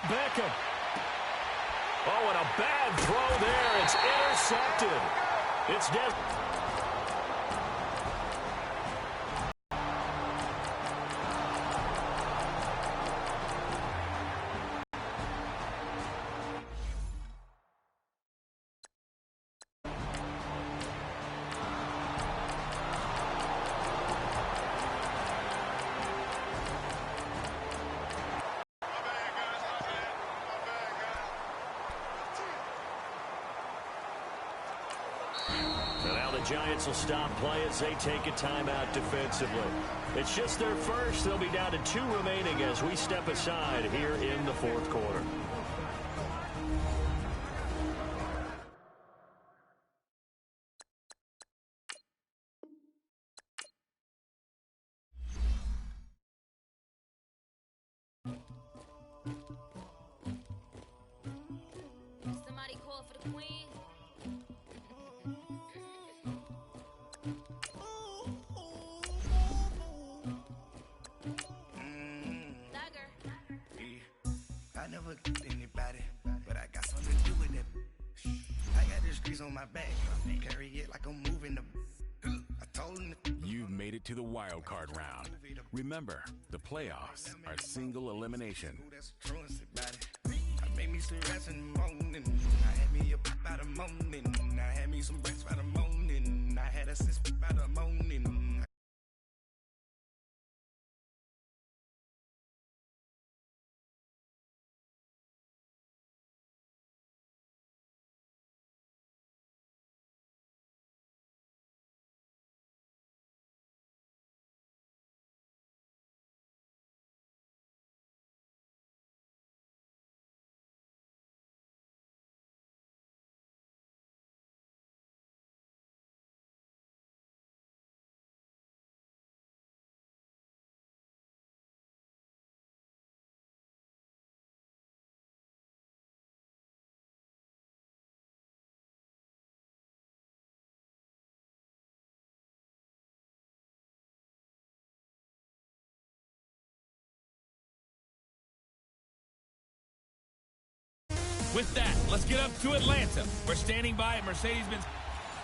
Beckham. Oh, and a bad throw there. It's intercepted. It's Giants will stop play as they take a timeout defensively. It's just their first. They'll be down to 2 remaining as we step aside here in the fourth quarter. Somebody call for the queen. On my back, carry it like I'm moving the. I told him. You've made it to the wild card round. Remember, the playoffs are single elimination. I made me some rest in the morning. I had me up by the morning. I had me some breakfast by the morning. I had a sis by the morning. With that, let's get up to Atlanta. We're standing by at Mercedes-Benz.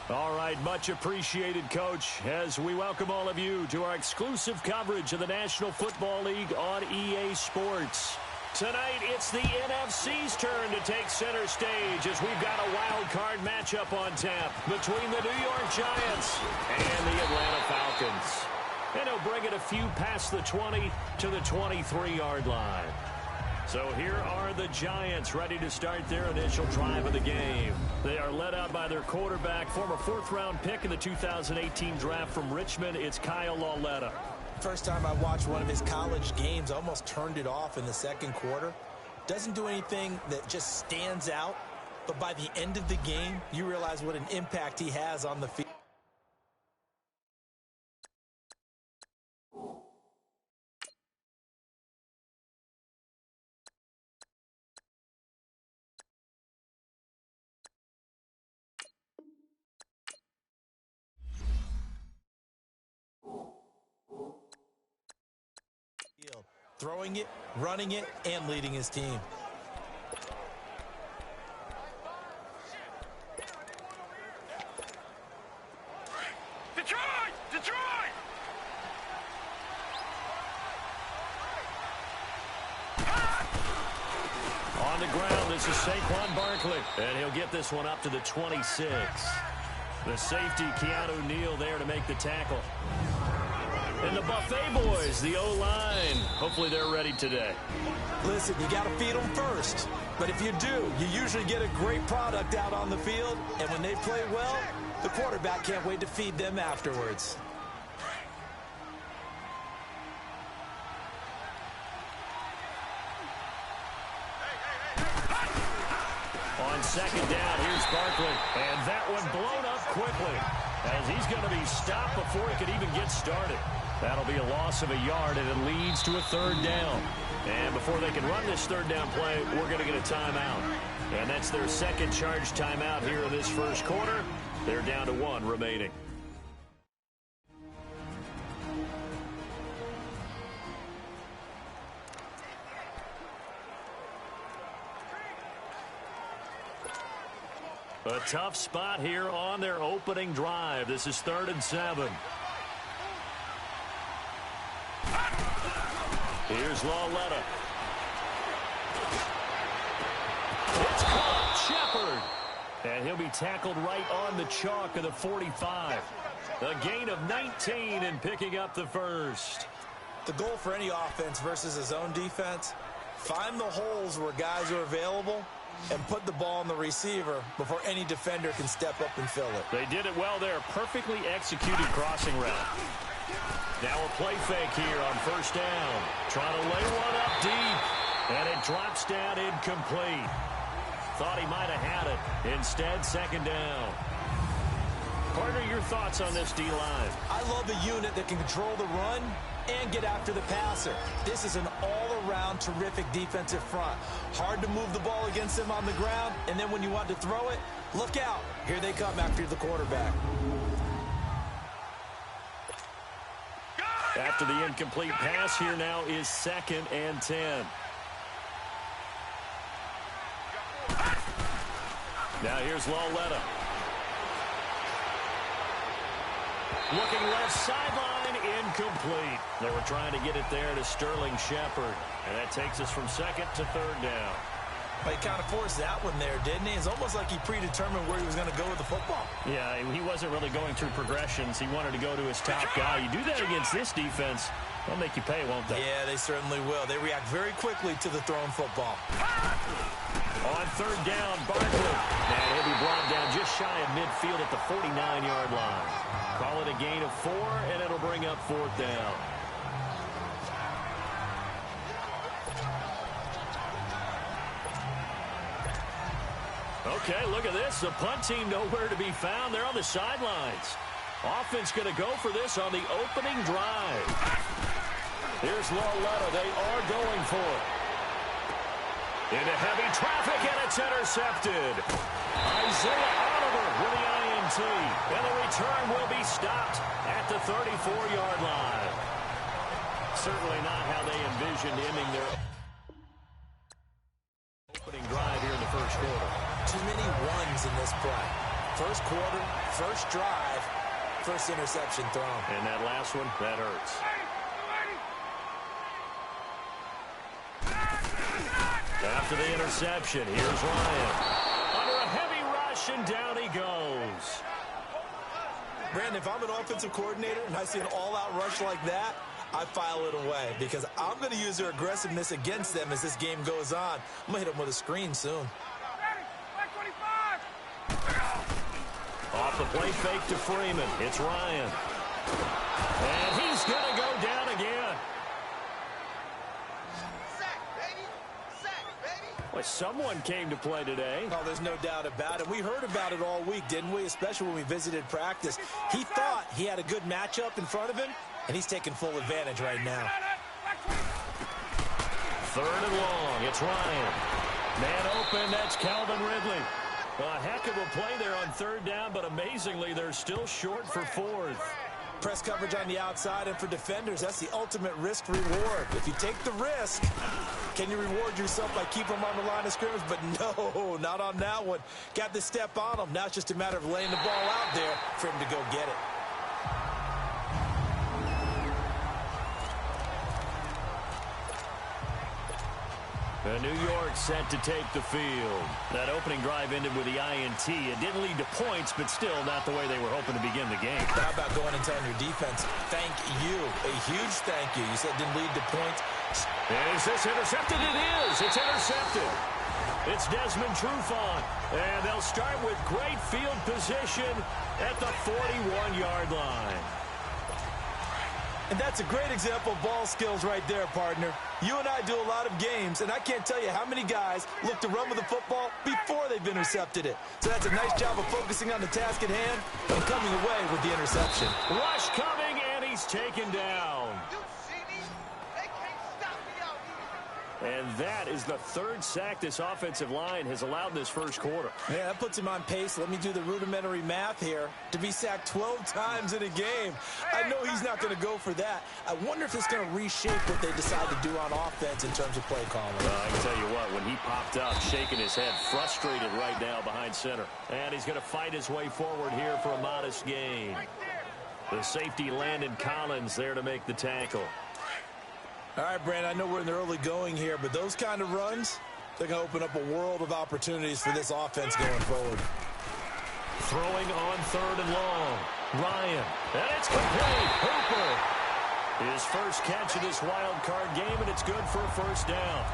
All right, much appreciated, Coach, as we welcome all of you to our exclusive coverage of the National Football League on EA Sports. Tonight, it's the NFC's turn to take center stage as we've got a wild card matchup on tap between the New York Giants and the Atlanta Falcons. And he'll bring it a few past the 20 to the 23-yard line. So here are the Giants ready to start their initial drive of the game. They are led out by their quarterback, former 4th-round pick in the 2018 draft from Richmond. It's Kyle Lauletta. First time I watched one of his college games, I almost turned it off in the second quarter. Doesn't do anything that just stands out, but by the end of the game, you realize what an impact he has on the field. Throwing it, running it, and leading his team. Detroit! Detroit! On the ground, this is Saquon Barkley, and he'll get this one up to the 26. The safety, Keanu Neal, there to make the tackle. And the Buffet boys, the O-line, hopefully they're ready today. Listen, you got to feed them first. But if you do, you usually get a great product out on the field. And when they play well, the quarterback can't wait to feed them afterwards. On second down, here's Barkley. And that one blown up quickly as he's going to be stopped before he could even get started. That'll be a loss of a yard, and it leads to a 3rd down. And before they can run this 3rd down play, we're going to get a timeout. And that's their second charge timeout here in this first quarter. They're down to 1 remaining. A tough spot here on their opening drive. This is 3rd and 7. Here's Lauletta. It's caught. Shepard. And he'll be tackled right on the chalk of the 45. A gain of 19 and picking up the first. The goal for any offense versus his own defense, find the holes where guys are available and put the ball on the receiver before any defender can step up and fill it. They did it well there. Perfectly executed crossing route. Now a play fake here on 1st down. Trying to lay one up deep. And it drops down incomplete. Thought he might have had it. Instead, 2nd down. Partner, your thoughts on this D-line? I love a unit that can control the run and get after the passer. This is an all-around terrific defensive front. Hard to move the ball against them on the ground, and then when you want to throw it, look out. Here they come after the quarterback. After the incomplete pass, here now is 2nd and 10. Now here's Lauletta. Looking left sideline, incomplete. They were trying to get it there to Sterling Shepard. And that takes us from 2nd to 3rd down. He kind of forced that one there, didn't he? It's almost like he predetermined where he was going to go with the football. Yeah, he wasn't really going through progressions. He wanted to go to his top guy. You do that against this defense, they'll make you pay, won't they? Yeah, they certainly will. They react very quickly to the thrown football. On 3rd down, Barkley. And he'll be brought down just shy of midfield at the 49-yard line. Call it a gain of 4, and it'll bring up 4th down. Okay, look at this. The punt team nowhere to be found. They're on the sidelines. Offense going to go for this on the opening drive. Here's Lauletta. They are going for it. Into heavy traffic, and it's intercepted. Isaiah Oliver with the INT. And the return will be stopped at the 34-yard line. Certainly not how they envisioned ending their opening drive here in the first quarter. Too many ones in this play. First quarter, first drive, first interception thrown. And that last one, that hurts. After the interception, here's Ryan. Under a heavy rush, and down he goes. Brandon, if I'm an offensive coordinator and I see an all-out rush like that, I file it away because I'm going to use their aggressiveness against them as this game goes on. I'm going to hit them with a screen soon. Off the play fake to Freeman. It's Ryan. And he's going to go down again. Well, someone came to play today. Oh, there's no doubt about it. We heard about it all week, didn't we? Especially when we visited practice. He thought he had a good matchup in front of him, and he's taking full advantage right now. 3rd and long. It's Ryan. Man open. That's Calvin Ridley. A heck of a play there on 3rd down, but amazingly, they're still short for 4th. Press coverage on the outside, and for defenders, that's the ultimate risk-reward. If you take the risk, can you reward yourself by keeping them on the line of scrimmage? But no, not on that one. Got to step on them. Now it's just a matter of laying the ball out there for him to go get it. New York set to take the field. That opening drive ended with the INT. It didn't lead to points, but still not the way they were hoping to begin the game. How about going and telling your defense, thank you, a huge thank you. You said it didn't lead to points. Is this intercepted? It is. It's intercepted. It's Desmond Trufant, and they'll start with great field position at the 41-yard line. And that's a great example of ball skills right there, partner. You and I do a lot of games, and I can't tell you how many guys look to run with the football before they've intercepted it. So that's a nice job of focusing on the task at hand and coming away with the interception. Rush coming, and he's taken down. And that is the 3rd sack this offensive line has allowed this first quarter. Yeah, that puts him on pace. Let me do the rudimentary math here. To be sacked 12 times in a game. I know he's not going to go for that. I wonder if it's going to reshape what they decide to do on offense in terms of play calling. Well, I can tell you what, when he pops backed up, shaking his head, frustrated right now behind center. And he's going to fight his way forward here for a modest gain. The safety, Landon Collins, there to make the tackle. All right, Brandon, I know we're in the early going here, but those kind of runs, they're going to open up a world of opportunities for this offense going forward. Throwing on 3rd and long. Ryan, and it's complete. Hooper. His first catch of this wild card game, and it's good for a first down.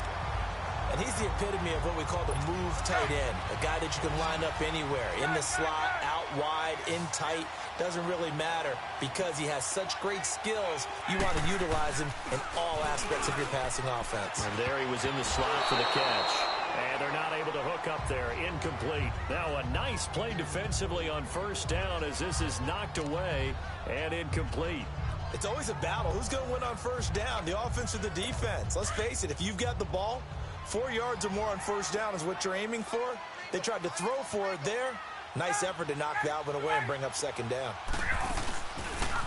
And he's the epitome of what we call the move tight end, a guy that you can line up anywhere, in the slot, out wide, in tight, doesn't really matter because he has such great skills. You want to utilize him in all aspects of your passing offense. And there he was in the slot for the catch. And they're not able to hook up there. Incomplete. Now a nice play defensively on first down as this is knocked away and incomplete. It's always a battle. Who's going to win on first down, the offense or the defense? Let's face it, if you've got the ball, 4 yards or more on first down is what you're aiming for. They tried to throw for it there. Nice effort to knock that one away and bring up second down.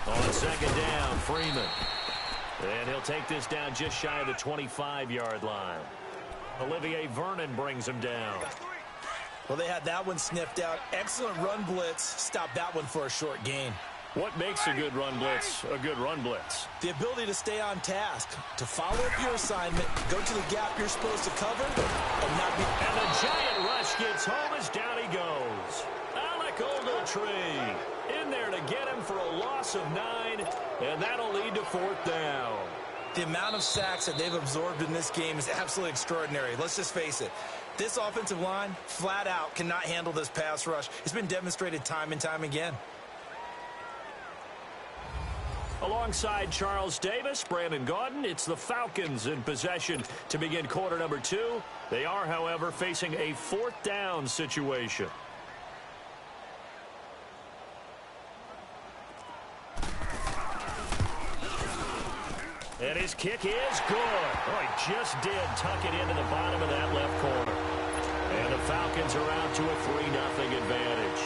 On second down, Freeman. And he'll take this down just shy of the 25-yard line. Olivier Vernon brings him down. Well, they had that one sniffed out. Excellent run blitz. Stopped that one for a short gain. What makes a good run blitz a good run blitz? The ability to stay on task, to follow up your assignment, go to the gap you're supposed to cover, and not be... And the giant rush gets home as down he goes. Alec Ogletree in there to get him for a loss of 9, and that'll lead to 4th down. The amount of sacks that they've absorbed in this game is absolutely extraordinary. Let's just face it. This offensive line, flat out, cannot handle this pass rush. It's been demonstrated time and time again. Alongside Charles Davis, Brandon Gaudin, it's the Falcons in possession to begin quarter number 2. They are, however, facing a 4th down situation. And his kick is good. Oh, he just did tuck it into the bottom of that left corner. And the Falcons are out to a 3-0 advantage.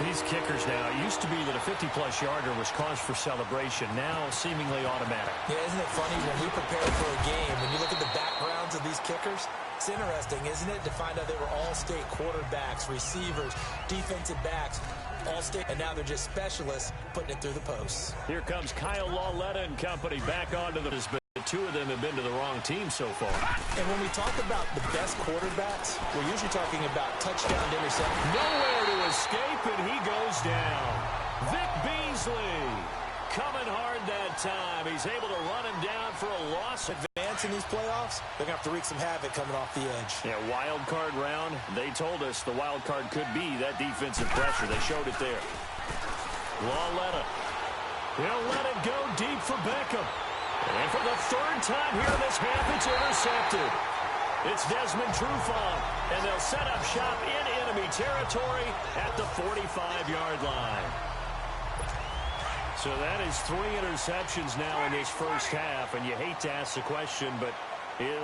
These kickers now, it used to be that a 50-plus yarder was cause for celebration. Now, seemingly automatic. Yeah, isn't it funny when we prepare for a game, when you look at the backgrounds of these kickers, it's interesting, isn't it, to find out they were all-state quarterbacks, receivers, defensive backs, all-state, and now they're just specialists putting it through the posts. Here comes Kyle Lauletta and company back onto the... But 2 of them have been to the wrong team so far. And when we talk about the best quarterbacks, we're usually talking about touchdown to interception. Nowhere to escape, and he goes down. Vic Beasley coming hard that time. He's able to run him down for a loss. Advance in these playoffs, they're going to have to wreak some havoc coming off the edge. Yeah, wild card round. They told us the wild card could be that defensive pressure. They showed it there. Lauletta. He'll let it go deep for Beckham. And for the 3rd time here in this half, it's intercepted. It's Desmond Trufant, and they'll set up shop in enemy territory at the 45-yard line. So that is 3 interceptions now in this first half, and you hate to ask the question, but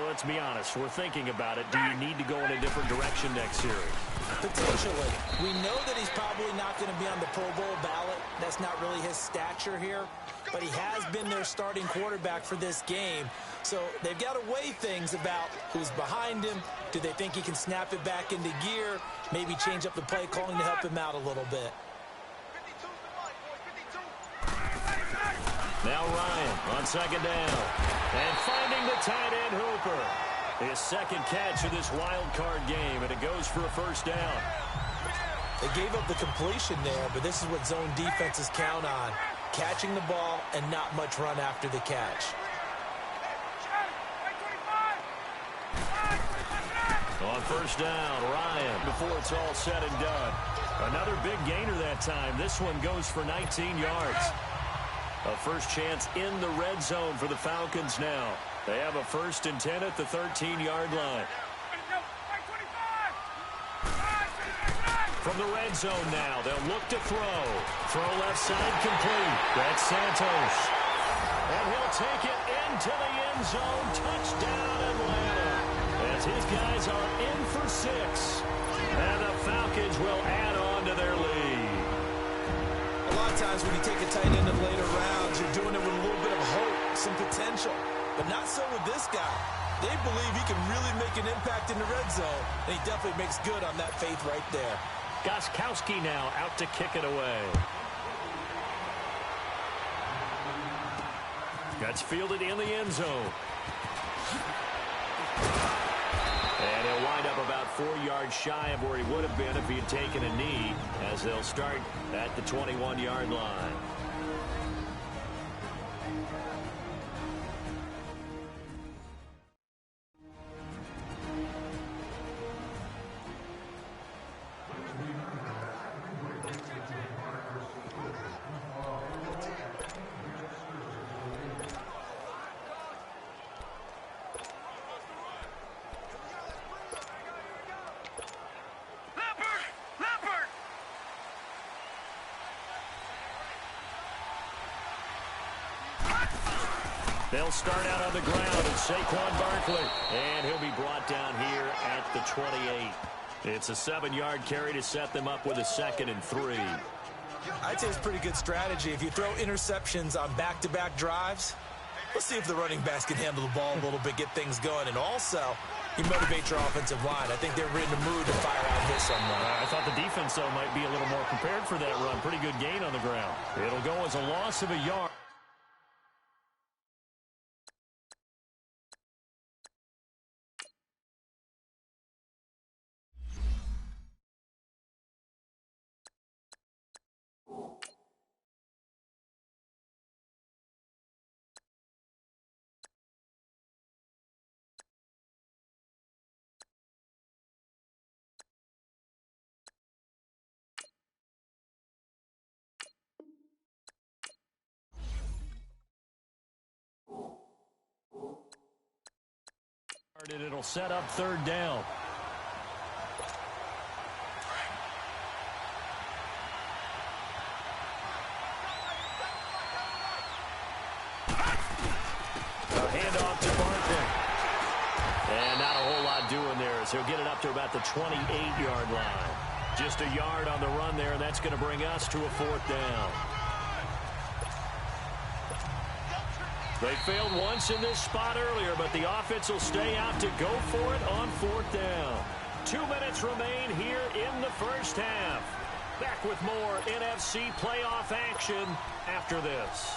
let's be honest, we're thinking about it. Do you need to go in a different direction next series? Potentially. We know that he's probably not going to be on the Pro Bowl ballot. That's not really his stature here. But he has been their starting quarterback for this game. So they've got to weigh things about who's behind him. Do they think he can snap it back into gear? Maybe change up the play calling to help him out a little bit. Now Ryan on second down. And finding the tight end Hooper. His second catch of this wild card game, and it goes for a first down. They gave up the completion there, but this is what zone defenses count on. Catching the ball and not much run after the catch. On first down, Ryan, before it's all said and done. Another big gainer that time. This one goes for 19 yards. A first chance in the red zone for the Falcons now. They have a 1st and 10 at the 13-yard line. From the red zone now, they'll look to throw. Throw left side complete. That's Santos. And he'll take it into the end zone. Touchdown, Atlanta. As his guys are in for 6. And the Falcons will add on to their lead. A lot of times when you take a tight end in later rounds, you're doing it with a little bit of hope, some potential. But not so with this guy. They believe he can really make an impact in the red zone, and he definitely makes good on that faith right there. Gostkowski now out to kick it away. That's fielded in the end zone. And he'll wind up about 4 yards shy of where he would have been if he had taken a knee, as they'll start at the 21-yard line. They'll start out on the ground, and Saquon Barkley. And he'll be brought down here at the 28. It's a 7-yard carry to set them up with a 2nd and 3. I'd say it's a pretty good strategy. If you throw interceptions on back-to-back drives, let's see if the running backs can handle the ball a little bit, get things going. And also, you motivate your offensive line. I think they're in the mood to fire out and hit someone. I thought the defense, though, might be a little more prepared for that run. Pretty good gain on the ground. It'll go as a loss of a yard. And it'll set up 3rd down. A handoff to Barkley. And not a whole lot doing there, as he'll get it up to about the 28-yard line. Just a yard on the run there, and that's going to bring us to a 4th down. They failed once in this spot earlier, but the offense will stay out to go for it on 4th down. 2 minutes remain here in the first half. Back with more NFC playoff action after this.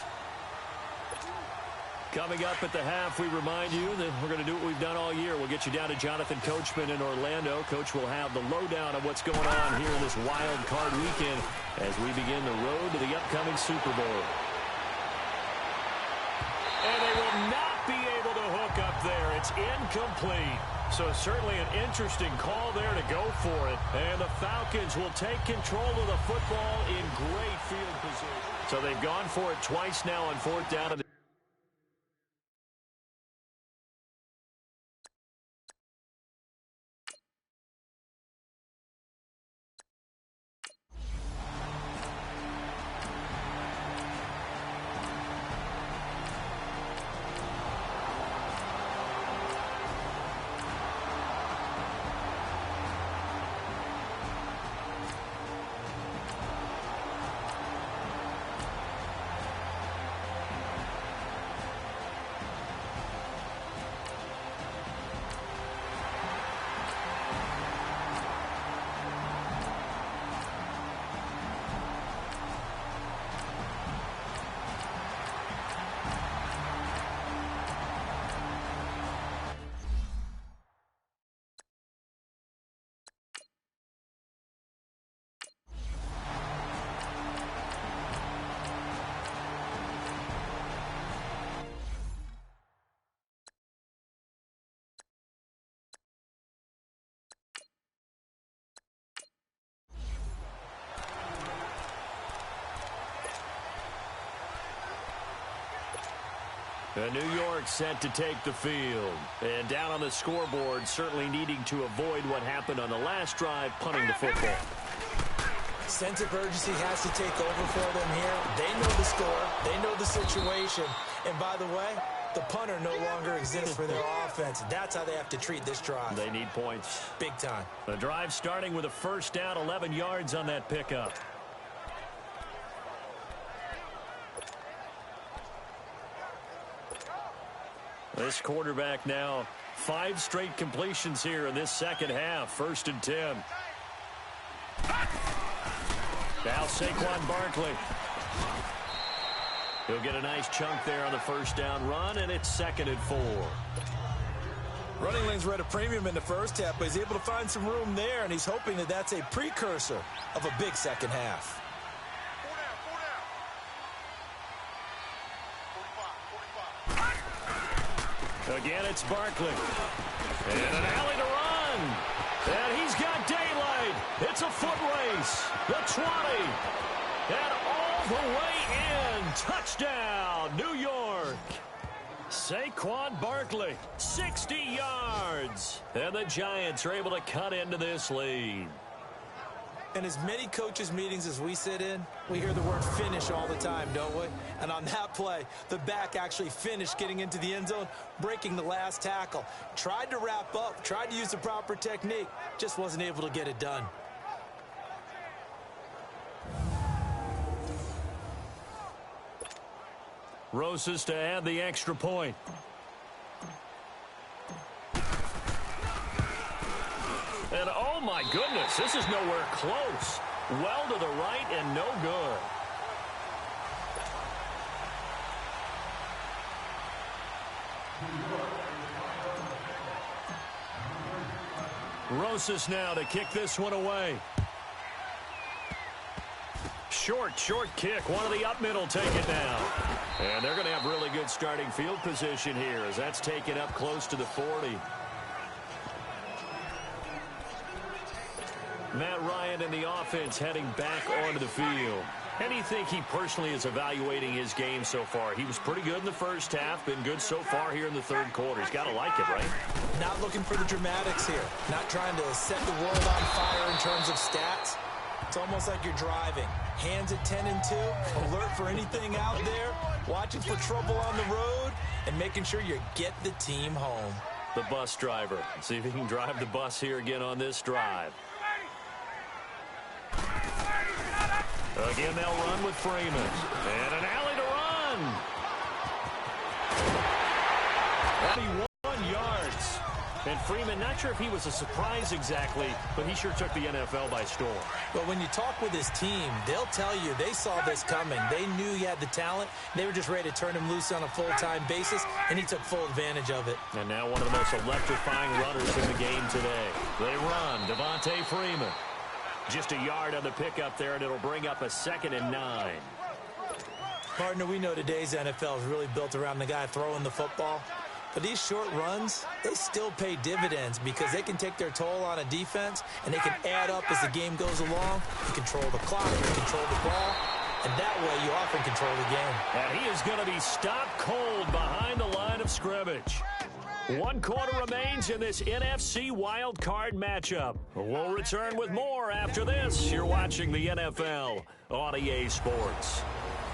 Coming up at the half, we remind you that we're going to do what we've done all year. We'll get you down to Jonathan Coachman in Orlando. Coach will have the lowdown of what's going on here in this wild card weekend as we begin the road to the upcoming Super Bowl. And they will not be able to hook up there. It's incomplete. So certainly an interesting call there to go for it. And the Falcons will take control of the football in great field position. So they've gone for it twice now on 4th down. New York set to take the field. And down on the scoreboard, certainly needing to avoid what happened on the last drive, punting the football. Sense of urgency has to take over for them here. They know the score. They know the situation. And by the way, the punter no longer exists for their offense. That's how they have to treat this drive. They need points. Big time. The drive starting with a first down, 11 yards on that pickup. This quarterback now 5 straight completions here in this second half. 1st and 10. Now Saquon Barkley. He'll get a nice chunk there on the first down run, and it's 2nd and 4. Running lanes were at a premium in the first half, but he's able to find some room there, and he's hoping that that's a precursor of a big second half. Again, it's Barkley. And an alley to run. And he's got daylight. It's a foot race. The 20. And all the way in. Touchdown, New York. Saquon Barkley, 60 yards. And the Giants are able to cut into this lead. In as many coaches' meetings as we sit in, we hear the word finish all the time, don't we? And on that play, the back actually finished getting into the end zone, breaking the last tackle. Tried to wrap up, tried to use the proper technique, just wasn't able to get it done. Roses to add the extra point. And oh my goodness, this is nowhere close. Well to the right and no good. Rosas now to kick this one away. Short kick. One of the up middle take it now. And they're going to have really good starting field position here as that's taken up close to the 40. Matt Ryan and the offense heading back onto the field. How do you think he personally is evaluating his game so far? He was pretty good in the first half, been good so far here in the third quarter. He's got to like it, right? Not looking for the dramatics here. Not trying to set the world on fire in terms of stats. It's almost like you're driving. Hands at 10 and 2, alert for anything out there, watching for trouble on the road, and making sure you get the team home. The bus driver. See if he can drive the bus here again on this drive. Again, they'll run with Freeman. And an alley to run. 21 yards. And Freeman, not sure if he was a surprise exactly, but he sure took the NFL by storm. But when you talk with his team, they'll tell you they saw this coming. They knew he had the talent. They were just ready to turn him loose on a full-time basis, and he took full advantage of it. And now one of the most electrifying runners in the game today. They run. Devontae Freeman. Just a yard on the pickup there, and it'll bring up a 2nd and 9. Partner, we know today's NFL is really built around the guy throwing the football. But these short runs, they still pay dividends because they can take their toll on a defense, and they can add up as the game goes along. You control the clock, you control the ball, and that way you often control the game. And he is going to be stopped cold behind the line of scrimmage. 1 quarter remains in this NFC wild card matchup. We'll return with more after this. You're watching the NFL on EA Sports.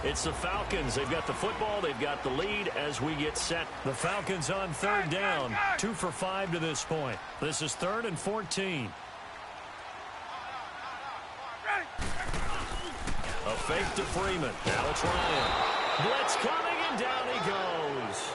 It's the Falcons. They've got the football. They've got the lead as we get set. The Falcons on 3rd down. 2 for 5 to this point. This is 3rd and 14. A fake to Freeman. Now it's Ryan. Blitz coming, and down he goes.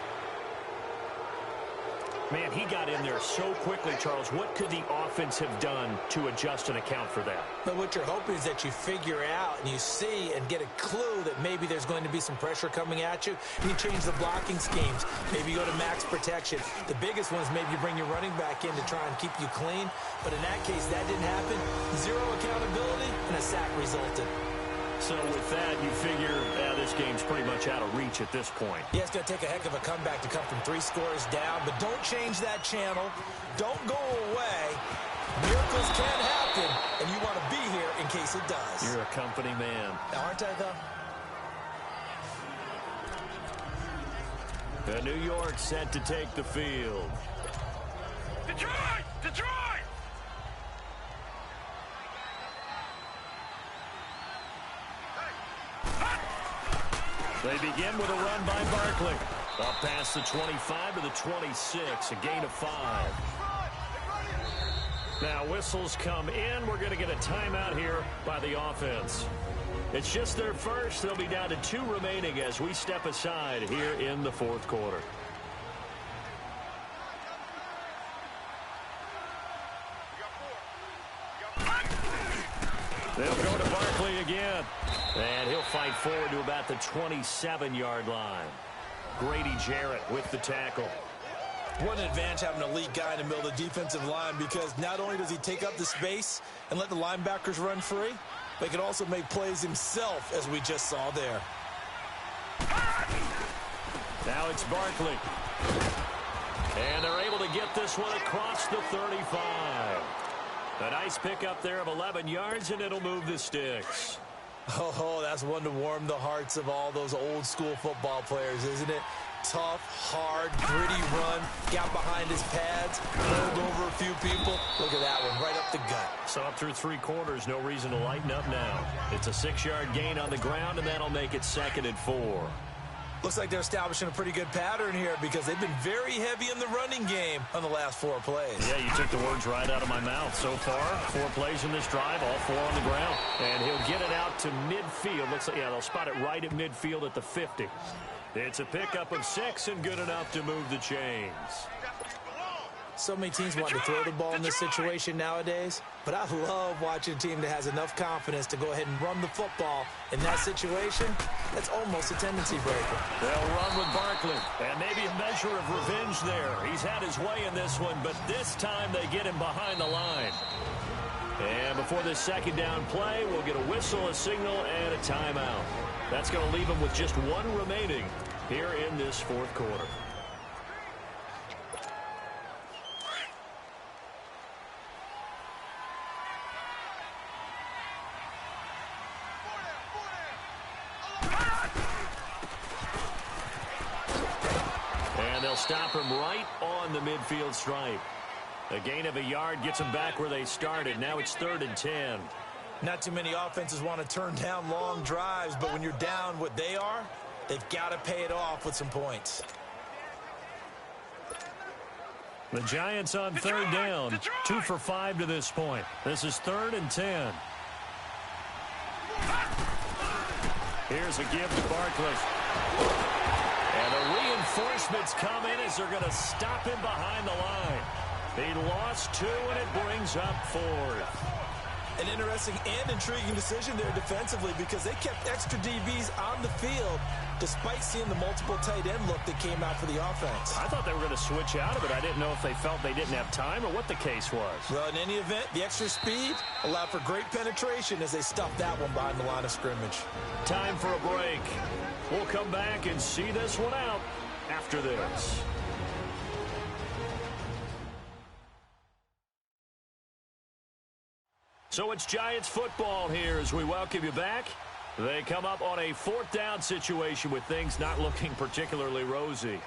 Man, he got in there so quickly, Charles. What could the offense have done to adjust and account for that? But what you're hoping is that you figure out and you see and get a clue that maybe there's going to be some pressure coming at you, and you change the blocking schemes. Maybe you go to max protection. The biggest one is maybe you bring your running back in to try and keep you clean. But in that case, that didn't happen. 0 accountability, and a sack resulted. So with that, you figure this game's pretty much out of reach at this point. Yeah, it's going to take a heck of a comeback to come from 3 scores down, but don't change that channel. Don't go away. Miracles can happen, and you want to be here in case it does. You're a company man. Aren't I, though? And New York set to take the field. Detroit! Detroit! They begin with a run by Barkley. Up past the 25 to the 26, a gain of 5. Now whistles come in. We're going to get a timeout here by the offense. It's just their first. They'll be down to 2 remaining as we step aside here in the 4th quarter. They'll go to Barkley again. And he'll fight forward to about the 27-yard line. Grady Jarrett with the tackle. What an advantage having an elite guy in the middle of the defensive line, because not only does he take up the space and let the linebackers run free, but he can also make plays himself, as we just saw there. Now it's Barkley. And they're able to get this one across the 35. A nice pickup there of 11 yards, and it'll move the sticks. Oh, that's one to warm the hearts of all those old-school football players, isn't it? Tough, hard, gritty run, got behind his pads, rolled over a few people. Look at that one, right up the gut. So up through 3 quarters, no reason to lighten up now. It's a 6-yard gain on the ground, and that'll make it 2nd and 4. Looks like they're establishing a pretty good pattern here, because they've been very heavy in the running game on the last 4 plays. Yeah, you took the words right out of my mouth. So far, 4 plays in this drive, all 4 on the ground. And he'll get it out to midfield. Looks like, yeah, they'll spot it right at midfield at the 50. It's a pickup of 6 and good enough to move the chains. So many teams want to throw the ball in this situation nowadays, but I love watching a team that has enough confidence to go ahead and run the football. In that situation, that's almost a tendency breaker. They'll run with Barkley, and maybe a measure of revenge there. He's had his way in this one, but this time they get him behind the line. And before this 2nd down play, we'll get a whistle, a signal, and a timeout. That's going to leave them with just 1 remaining here in this 4th quarter. And they'll stop him right on the midfield stripe. A gain of a yard gets them back where they started. Now it's 3rd and 10. Not too many offenses want to turn down long drives, but when you're down what they are, they've got to pay it off with some points. The Giants on 3rd down. 2 for 5 to this point. This is 3rd and 10. Here's a give to Barkley. And the reinforcements come in as they're going to stop him behind the line. He lost 2, and it brings up 4th. An interesting and intriguing decision there defensively, because they kept extra DBs on the field despite seeing the multiple tight end look that came out for the offense. I thought they were going to switch out of it. I didn't know if they felt they didn't have time or what the case was. Well, in any event, the extra speed allowed for great penetration as they stuffed that one behind the line of scrimmage. Time for a break. We'll come back and see this one out after this. So it's Giants football here as we welcome you back. They come up on a 4th down situation with things not looking particularly rosy.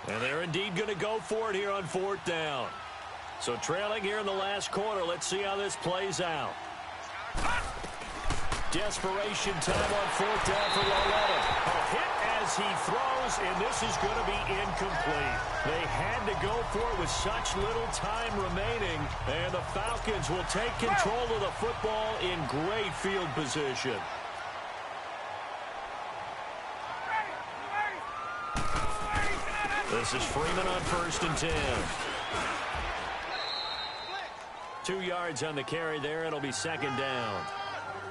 And they're indeed going to go for it here on 4th down. So trailing here in the last quarter, let's see how this plays out. Desperation time on 4th down for Loretta. A hit as he throws, and this is going to be incomplete. They had to go for it with such little time remaining, and the Falcons will take control of the football in great field position. This is Freeman on 1st and 10. 2 yards on the carry there. It'll be 2nd down.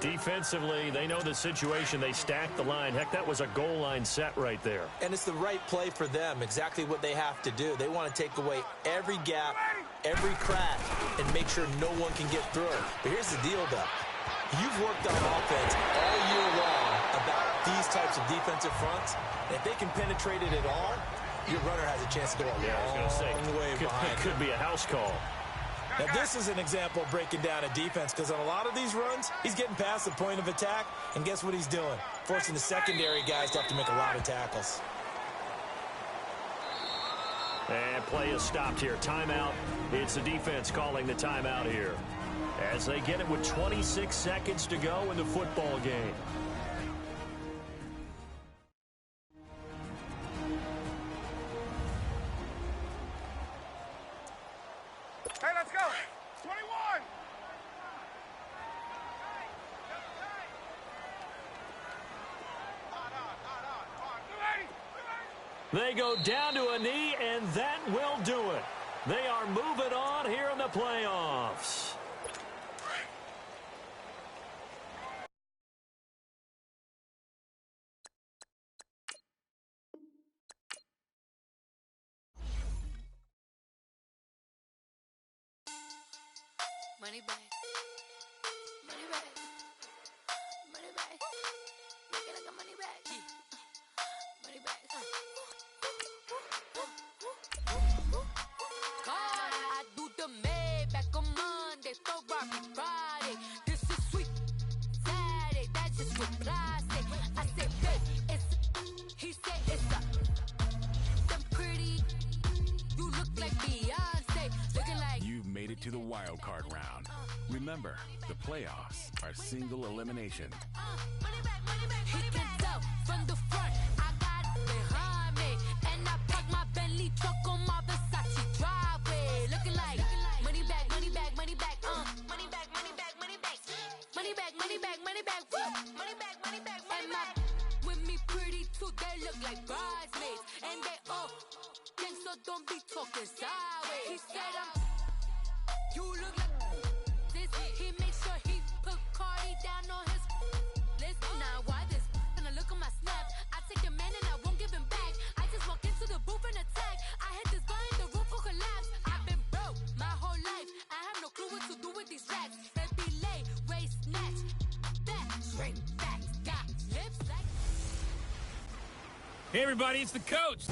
Defensively, they know the situation. They stacked the line. Heck, that was a goal line set right there. And it's the right play for them, exactly what they have to do. They want to take away every gap, every crack, and make sure no one can get through. But here's the deal, though. You've worked on offense all year long about these types of defensive fronts. And if they can penetrate it at all, your runner has a chance to go a long way behind. It could be a house call. Now, this is an example of breaking down a defense, because on a lot of these runs, he's getting past the point of attack, and guess what he's doing? Forcing the secondary guys to have to make a lot of tackles. And play is stopped here. Timeout. It's the defense calling the timeout here as they get it with 26 seconds to go in the football game. Hey, let's go. 21. They go down to a knee, and that will do it. They are moving on here in the playoffs. Money back. Money back. Money back. Make it like a money back. Money back. God, I do the Maybach on Monday, Ferrari Friday. This is sweet Saturday. That's just what I say. I say, babe, it's. He said it's a. Them pretty. You look like Beyonce. Looking like. You've made it to the wild card round. Remember, the playoffs are single elimination. He can tell from the front, I got it behind me. And I park my Bentley truck on my Versace driveway. Looking like money back, money back, money back, money back, money back, money back. Money back, money back, money back, money back, money back, money back. With me pretty too, they look like bridesmaids. And they all gang, so don't be talking sideways. He said you look like this. He makes sure he put Cardi down on his list. Now why this? When I look on my snap, I take the man and I won't give him back. I just walk into the booth and attack. I hit this guy in the roof will collapse. I've been broke my whole life. I have no clue what to do with these racks. Baby lay, waist snatch, back, straight back, got lips like. Hey, everybody, it's the coach.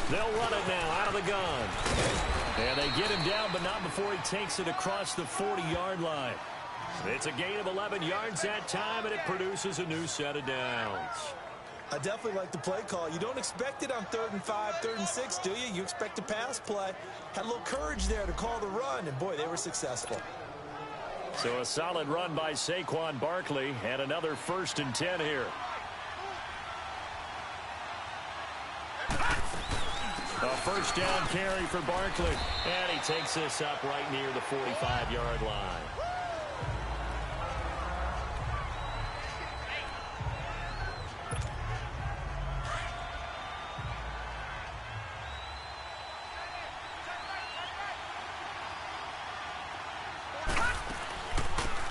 They'll run it now out of the gun. And they get him down, but not before he takes it across the 40-yard line. It's a gain of 11 yards that time, and it produces a new set of downs. I definitely like the play call. You don't expect it on 3rd and 5, 3rd and 6, do you? You expect a pass play. Had a little courage there to call the run, and boy, they were successful. So a solid run by Saquon Barkley, and another 1st and 10 here. A first down carry for Barkley, and he takes this up right near the 45-yard line.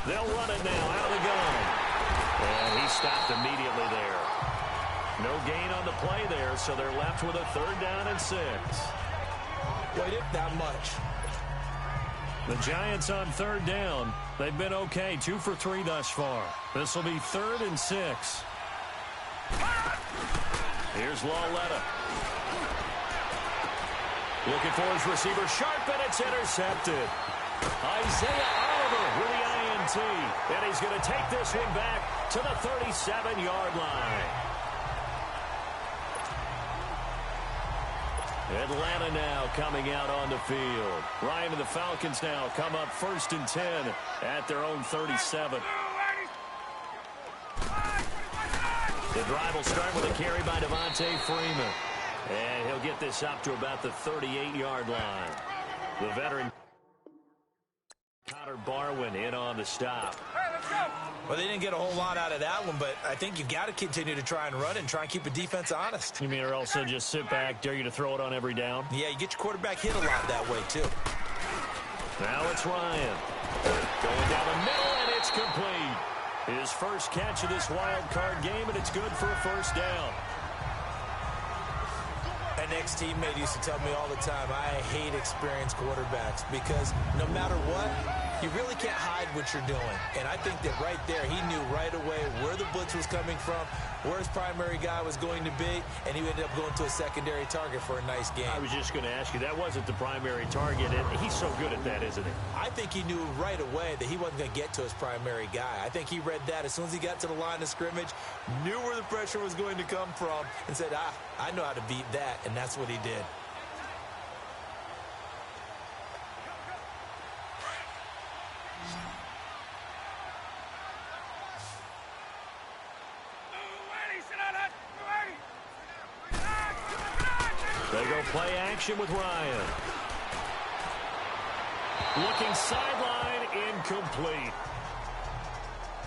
They'll run it now out of the gun. And he stopped immediately there. No gain on the play there, so they're left with a 3rd down and 6. Wait, it that much. The Giants on 3rd down. They've been okay, 2 for 3 thus far. This will be 3rd and 6. Here's Lawletta. Looking for his receiver, sharp, and it's intercepted. Isaiah Oliver with the INT. And he's going to take this one back to the 37-yard line. Atlanta now coming out on the field. Ryan and the Falcons now come up 1st and 10 at their own 37. The drive will start with a carry by Devontae Freeman. And he'll get this up to about the 38-yard line. The veteran Connor Barwin in on the stop. Well, they didn't get a whole lot out of that one, but I think you've got to continue to try and run and try and keep the defense honest. You mean or also just sit back, dare you to throw it on every down? Yeah, you get your quarterback hit a lot that way, too. Now it's Ryan. Going down the middle, and it's complete. His first catch of this wild card game, and it's good for a first down. An ex-teammate used to tell me all the time, I hate experienced quarterbacks because no matter what, you really can't hide what you're doing. And I think that right there, he knew right away where the blitz was coming from, where his primary guy was going to be, and he ended up going to a secondary target for a nice game. I was just going to ask you, that wasn't the primary target, and he's so good at that, isn't he? I think he knew right away that he wasn't going to get to his primary guy. I think he read that as soon as he got to the line of scrimmage, knew where the pressure was going to come from, and said, I know how to beat that, and that's what he did. They go play action with Ryan. Looking sideline, incomplete.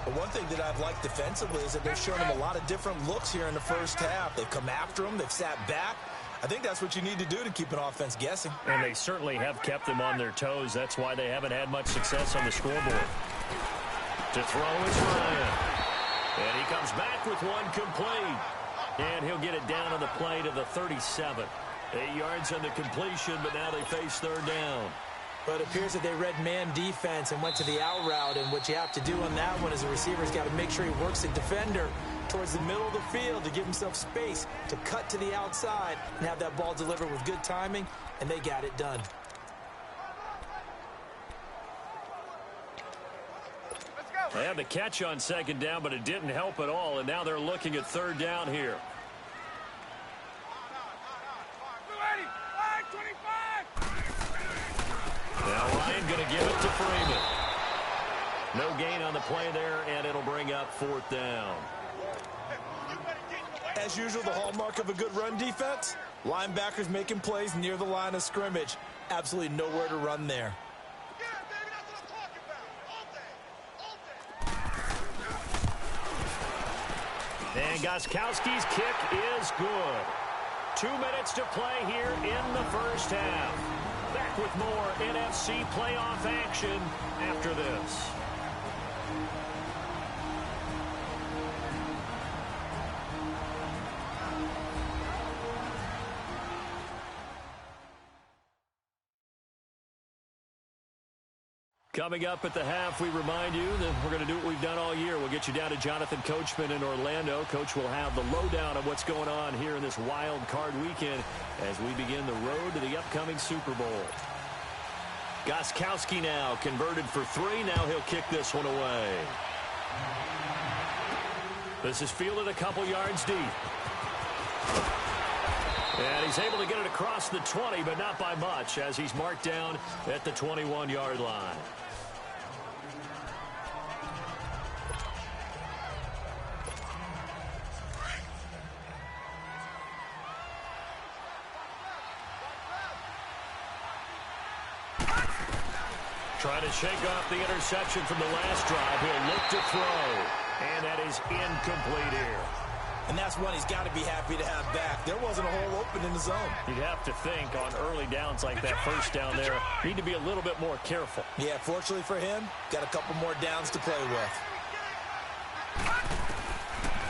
But one thing that I've liked defensively is that they've shown him a lot of different looks here in the first half. They've come after him. They've sat back. I think that's what you need to do to keep an offense guessing. And they certainly have kept them on their toes. That's why they haven't had much success on the scoreboard. To throw is Ryan. And he comes back with one complete. And he'll get it down on the play to the 37. 8 yards on the completion, but now they face third down. But it appears that they read man defense and went to the out route, and what you have to do on that one is the receiver's got to make sure he works the defender towards the middle of the field to give himself space to cut to the outside and have that ball delivered with good timing, and they got it done. They had the catch on second down, but it didn't help at all, and now they're looking at third down here. Now Ryan going to give it to Freeman. No gain on the play there, and it'll bring up fourth down. As usual, the hallmark of a good run defense, linebackers making plays near the line of scrimmage. Absolutely nowhere to run there. And Gostkowski's kick is good. 2 minutes to play here in the first half. Back with more NFC playoff action after this. Coming up at the half, we remind you that we're going to do what we've done all year. We'll get you down to Jonathan Coachman in Orlando. Coach will have the lowdown of what's going on here in this wild card weekend as we begin the road to the upcoming Super Bowl. Gostkowski now converted for 3. Now he'll kick this one away. This is fielded a couple yards deep. And he's able to get it across the 20, but not by much, as he's marked down at the 21-yard line. Trying to shake off the interception from the last drive. He'll look to throw, and that is incomplete here. And that's one he's got to be happy to have back. There wasn't a hole open in the zone. You'd have to think on early downs like that first down there, need to be a little bit more careful. Yeah, fortunately for him, got a couple more downs to play with.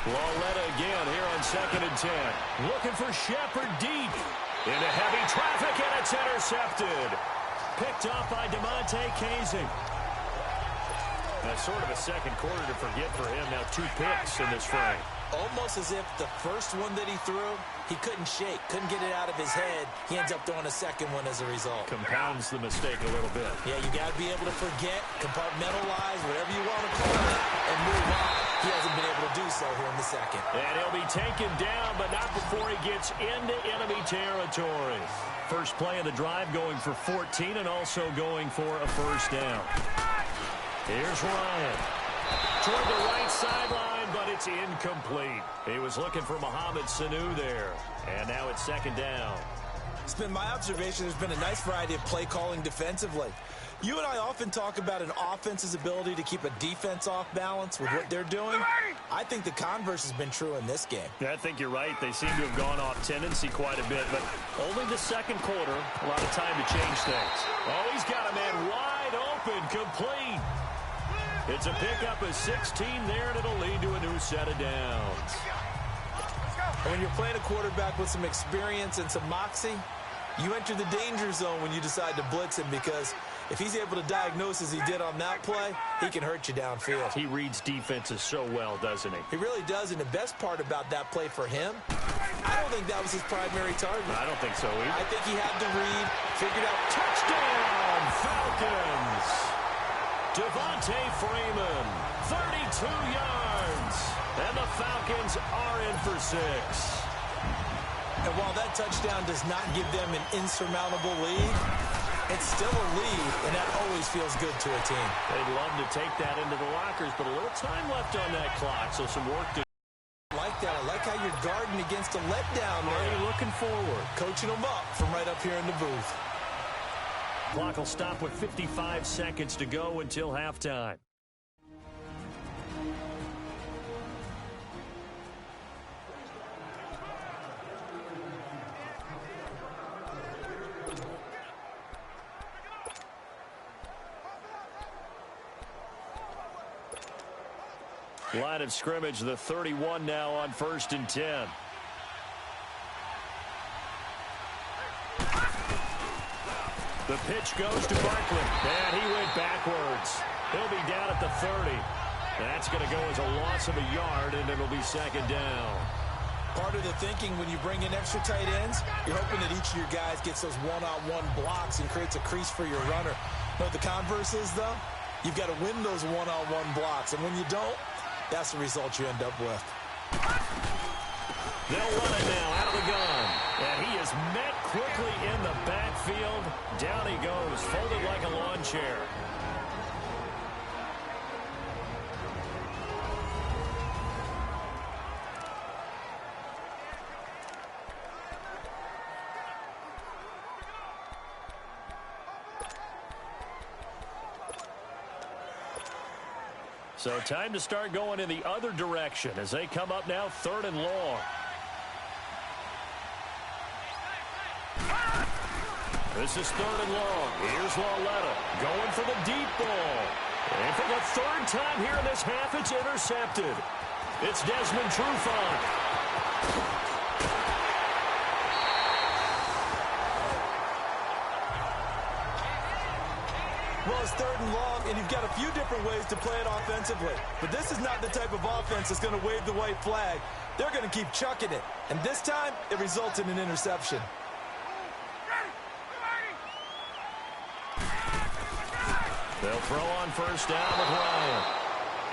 Lauletta again here on 2nd and 10. Looking for Shepard deep. Into heavy traffic, and it's intercepted. Picked off by DeMonte Casey. That's sort of a second quarter to forget for him. Now 2 picks in this frame. Almost as if the first one that he threw, he couldn't shake, couldn't get it out of his head. He ends up throwing a second one as a result. Compounds the mistake a little bit. Yeah, you got to be able to forget, compartmentalize, whatever you want to call it, and move on. He hasn't been able to do so here in the second. And he'll be taken down, but not before he gets into enemy territory. First play of the drive going for 14 and also going for a first down. Here's Ryan. Toward the right sideline, but it's incomplete. He was looking for Mohamed Sanu there. And now it's 2nd down. It's been my observation there's been a nice variety of play calling defensively. You and I often talk about an offense's ability to keep a defense off balance with what they're doing. I think the converse has been true in this game. Yeah, I think you're right. They seem to have gone off tendency quite a bit, but only the second quarter, a lot of time to change things. Oh, he's got a man wide open, complete. It's a pickup of 16 there, and it'll lead to a new set of downs. And when you're playing a quarterback with some experience and some moxie, you enter the danger zone when you decide to blitz him, because if he's able to diagnose as he did on that play, he can hurt you downfield. He reads defenses so well, doesn't he? He really does, and the best part about that play for him, I don't think that was his primary target. I don't think so either. I think he had the read, figured out, Touchdown, Falcons! Devontae Freeman, 32 yards, and the Falcons are in for 6. And while that touchdown does not give them an insurmountable lead, it's still a lead, and that always feels good to a team. They'd love to take that into the lockers, but a little time left on that clock, so some work to do. I like that. I like how you're guarding against a letdown. Already looking forward. Coaching them up from right up here in the booth. Clock will stop with 55 seconds to go until halftime. Line of scrimmage, the 31 now on 1st and 10. The pitch goes to Barkley, and he went backwards. He'll be down at the 30. That's going to go as a loss of a yard, and it'll be second down. Part of the thinking when you bring in extra tight ends, you're hoping that each of your guys gets those one-on-one blocks and creates a crease for your runner. You know what the converse is, though? You've got to win those one-on-one blocks, and when you don't, that's the result you end up with. They'll run it now out of the gun. And he is met quickly in the backfield. Down he goes, folded like a lawn chair. So time to start going in the other direction as they come up now 3rd and long. This is 3rd and long. Here's Lauletta going for the deep ball. And for the 3rd time here in this half, it's intercepted. It's Desmond Trufant. Well, it's 3rd and long, and you've got a few different ways to play it offensively. But this is not the type of offense that's going to wave the white flag. They're going to keep chucking it. And this time, it results in an interception. They'll throw on 1st down with Ryan.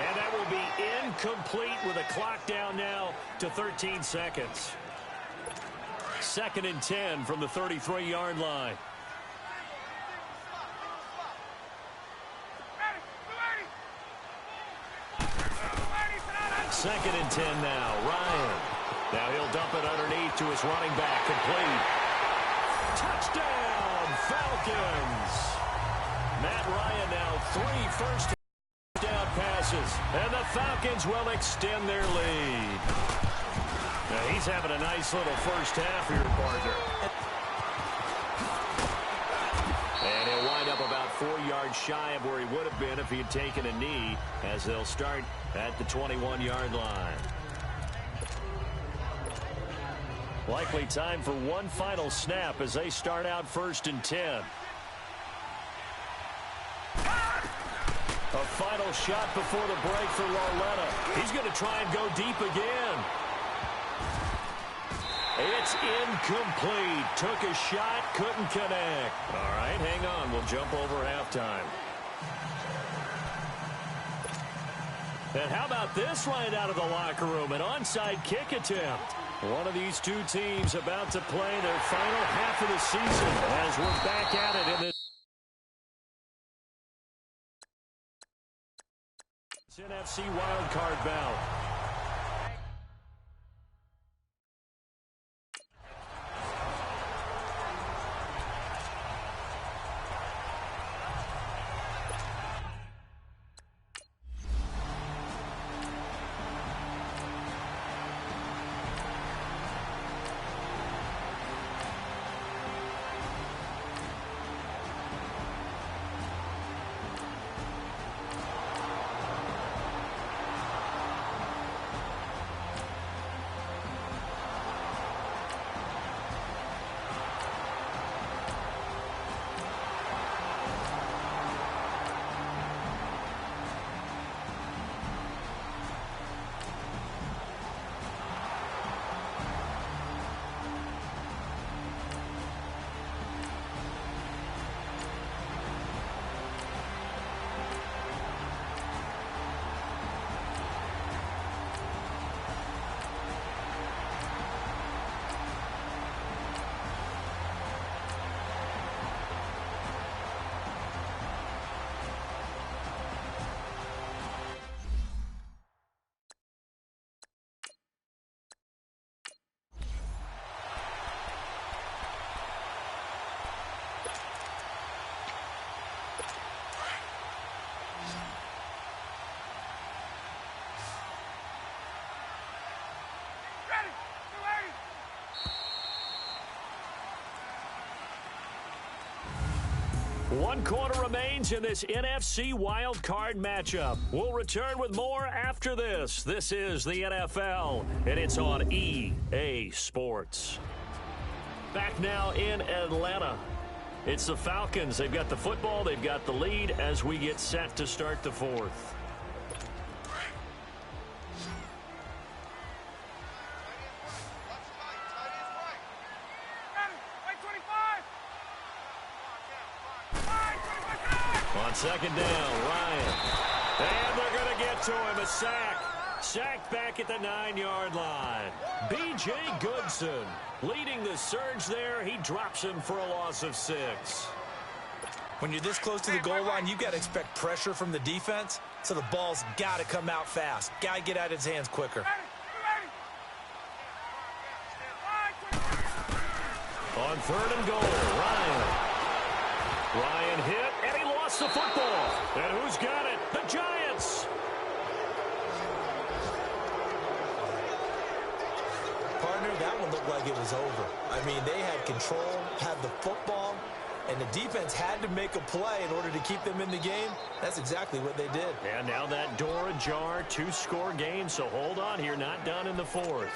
And that will be incomplete with a clock down now to 13 seconds. 2nd and 10 from the 33-yard line. 2nd and 10 now. Ryan. Now he'll dump it underneath to his running back. Complete. Touchdown, Falcons. Matt Ryan now 3 first down passes. And the Falcons will extend their lead. Now he's having a nice little first half here, partner. And he'll wind up about 4 yards shy of where he would have been if he had taken a knee, as they'll start at the 21-yard line. Likely time for one final snap as they start out 1st and 10. A final shot before the break for Lauletta. He's going to try and go deep again. It's incomplete. Took a shot, couldn't connect. All right, hang on. We'll jump over halftime. And how about this right out of the locker room? An onside kick attempt. One of these two teams about to play their final half of the season as we're back at it in this NFC wildcard bout. One quarter remains in this NFC wild card matchup. We'll return with more after this. This is the NFL, and it's on EA Sports. Back now in Atlanta. It's the Falcons. They've got the football. They've got the lead as we get set to start the fourth. On second down, Ryan. And they're going to get to him. A sack. Sacked back at the 9-yard line. B.J. Goodson leading the surge there. He drops him for a loss of 6. When you're this close to the goal line, you've got to expect pressure from the defense, so the ball's got to come out fast. Got to get out of his hands quicker. On third and goal, Ryan hit, and he lost the football. And who's got it? The Giants. Partner, that one looked like it was over. I mean, they had control, had the football, and the defense had to make a play in order to keep them in the game. That's exactly what they did. And now that door ajar, 2-score game, so hold on here, not done in the fourth.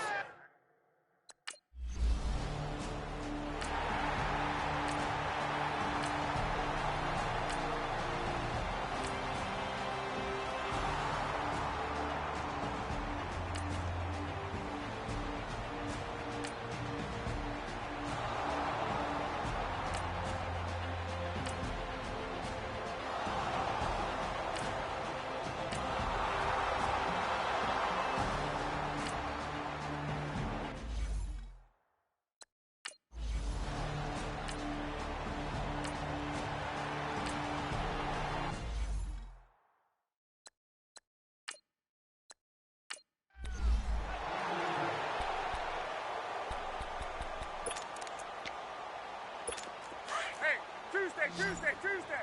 Tuesday.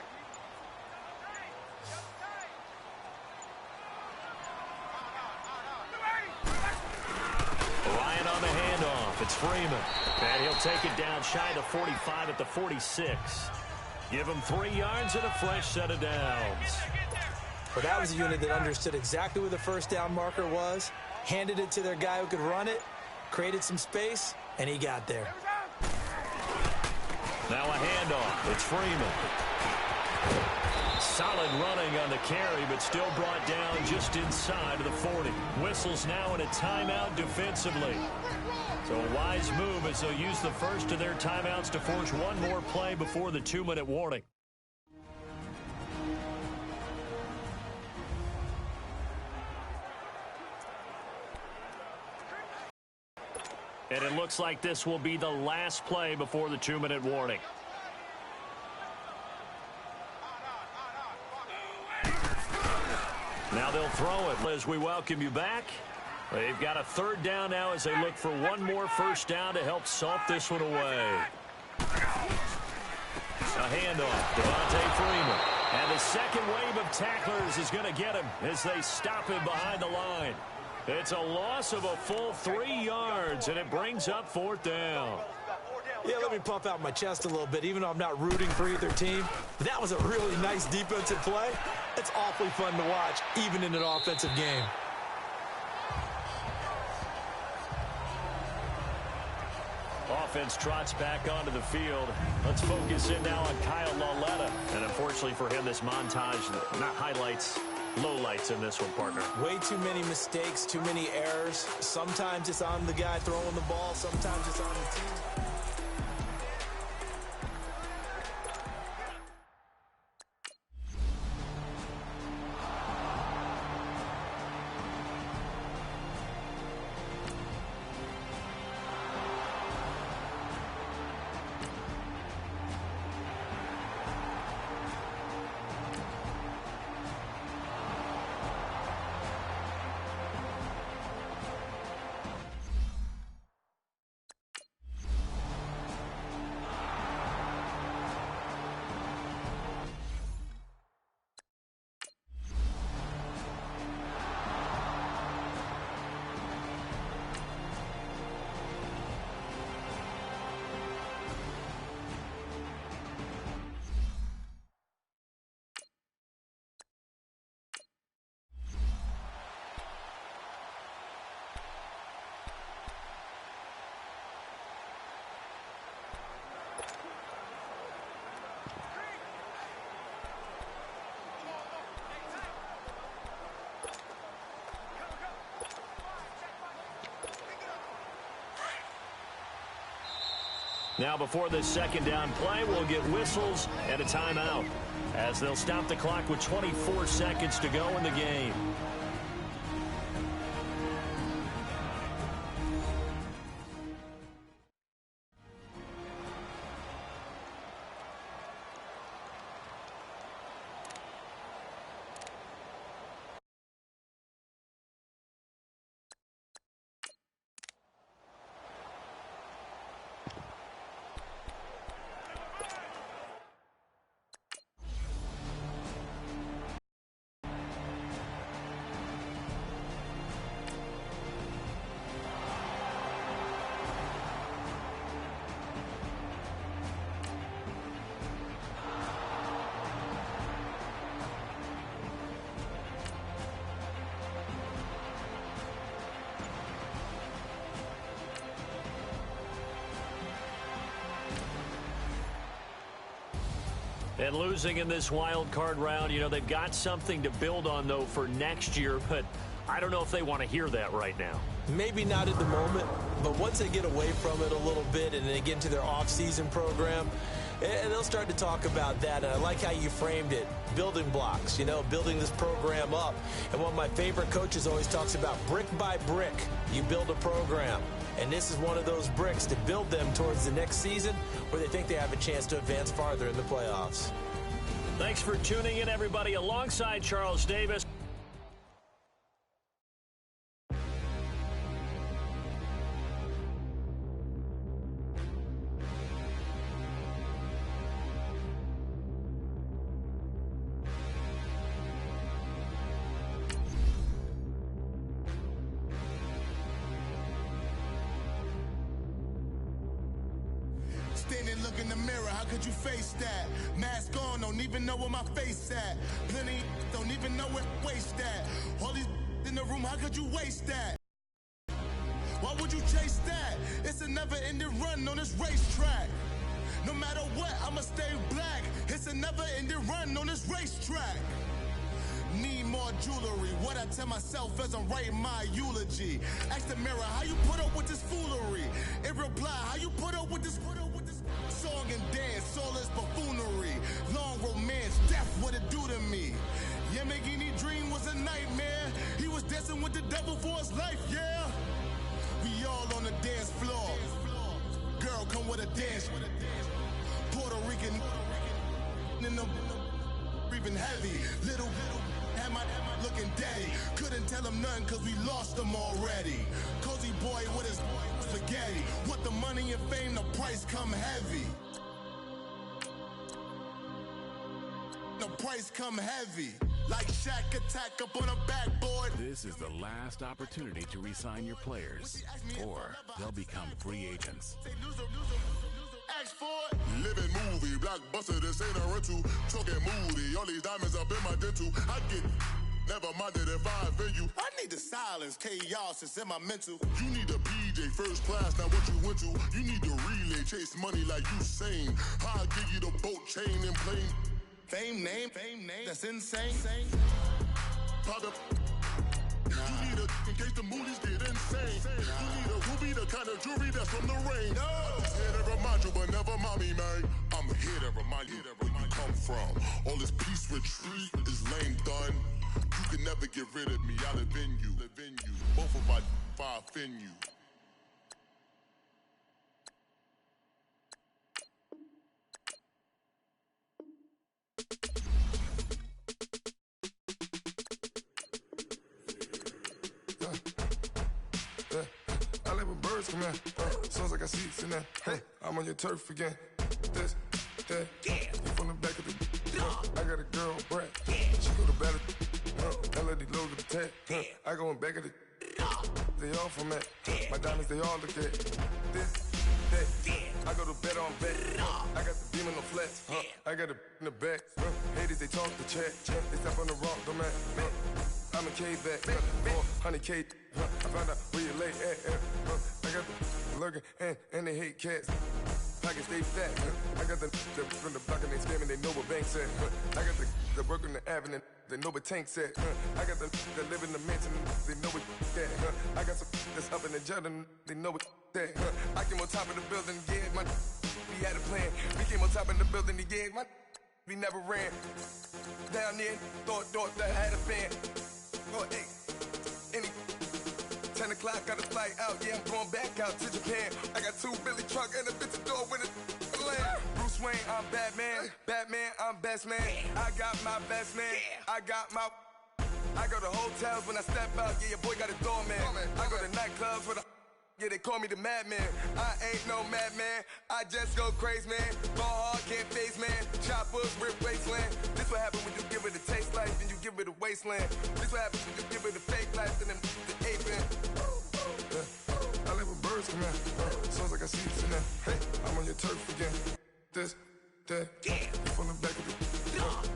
Ryan on the handoff. It's Freeman. And he'll take it down shy of 45 at the 46. Give him 3 yards and a fresh set of downs. Well, that was a unit that understood exactly where the first down marker was, handed it to their guy who could run it, created some space, and he got there. Now a handoff. It's Freeman. Solid running on the carry, but still brought down just inside of the 40. Whistles now in a timeout defensively. So a wise move as they'll use the first of their timeouts to force one more play before the 2-minute warning. And it looks like this will be the last play before the 2-minute warning. Now they'll throw it as we welcome you back. They've got a third down now as they look for one more first down to help salt this one away. A handoff, Devontae Freeman. And the second wave of tacklers is going to get him as they stop him behind the line. It's a loss of a full 3 yards, and it brings up fourth down. Yeah, let me puff out my chest a little bit, even though I'm not rooting for either team. But that was a really nice defensive play. It's awfully fun to watch, even in an offensive game. Offense trots back onto the field. Let's focus in now on Kyle Lauletta. And unfortunately for him, this montage, not highlights, lowlights in this one, partner. Way too many mistakes, too many errors. Sometimes it's on the guy throwing the ball. Sometimes it's on the team. Now, before this second down play, we'll get whistles and a timeout as they'll stop the clock with 24 seconds to go in the game. And losing in this wild card round, you know, they've got something to build on, though, for next year. But I don't know if they want to hear that right now. Maybe not at the moment, but once they get away from it a little bit and they get into their off-season program, and they'll start to talk about that. And I like how you framed it, building blocks, you know, building this program up. And one of my favorite coaches always talks about brick by brick, you build a program. And this is one of those bricks to build them towards the next season where they think they have a chance to advance farther in the playoffs. Thanks for tuning in, everybody. Alongside Charles Davis. Standing, look in the mirror, how could you face that? Mask on, don't even know where my face at. Plenty, don't even know where waste at. All these in the room, how could you waste that? Why would you chase that? It's a never-ending run on this racetrack. No matter what, I'ma stay black. It's a never-ending run on this racetrack. Need more jewelry. What I tell myself as I'm writing my eulogy. Ask the mirror, how you put up with this foolery? It reply, how you put up with this song and dance, all this buffoonery. Long romance, death, what it do to me? Yamagini dream was a nightmare. He was dancing with the devil for his life, yeah. We all on the dance floor. Girl, come with a dance. Puerto Rican in the breathing heavy. Little had my looking daddy. Couldn't tell him nothing cause we lost him already. Cozy boy with his spaghetti. With the money and fame, the price come heavy. The price come heavy. Like Shaq attack up on a backboard. This is the last opportunity to re-sign your players, or they'll become free agents. Ask for it. Living movie, blockbuster, this ain't a rental. Talking moody, all these diamonds up in my dental. I get never minded if I offend you. I need the silence, chaos is in my mental. You need a PJ first class, not what you went to. You need the relay, chase money like you sane. I'll give you the boat chain and plane. Fame name, that's insane. Pop up. You need a in case the movies get insane. You need a ruby, the kind of jewelry that's from the rain. I'm here to remind you, but never mommy, man. I'm here to remind you where you come from. All this peace retreat is lame done. You can never get rid of me, I'll live in you. Both of my I offend you. I like when birds come in. Sounds like I got seats in there. Hey, I'm on your turf again. This, that, you from the back of the. I got a girl, Brad. She go to battle. LOD logo the tag. I go in back of the. They all from that. My diamonds, they all look at. This, that. I go to bet on bet. I got the beam on the flats. I got it in the back. Haters, they talk the chat. They step on the rock, don't matter. I'm a K-back, 400K. I found out where you lay at. I got the lurking and they hate cats. Pockets stay fat. I got the from the block and they scamming, they know what banks at. I got the work on the avenue, they know what tanks at. I got the live in the mansion, they know what that. I got some that's up in the jet and they know what that. I came on top of the building, yeah, my we had a plan. We came on top of the building again. We never ran. Down there, thought that I had a fan. Oh, hey, 10 o'clock, got a flight out. Yeah, I'm going back out to Japan. I got 2 Billy truck and a bitch door with a land. Bruce Wayne, I'm Batman. Batman, I'm best man. I got my best man. I go to hotels when I step out. Yeah, your boy got a doorman. I go to nightclubs with a... Yeah, they call me the madman. I ain't no madman. I just go crazy, man. Ball hard, can't face, man. Choppers, rip wasteland. This what happen when you give it a taste life, then you give it a wasteland. This what happens when you give it a fake life, and then the ape in. I live with birds come in. Sounds like I see it in there. Hey, I'm on your turf again. This, that, from the back of the...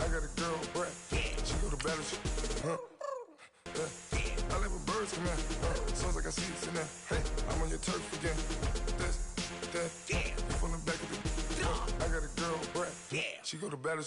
I got a girl, Brad. She go to battle. I live with birds come in. Sounds like I see it in there. Hey, I'm on your turf again. This, that, from the back of the... I got a girl, Brad. She go to battle.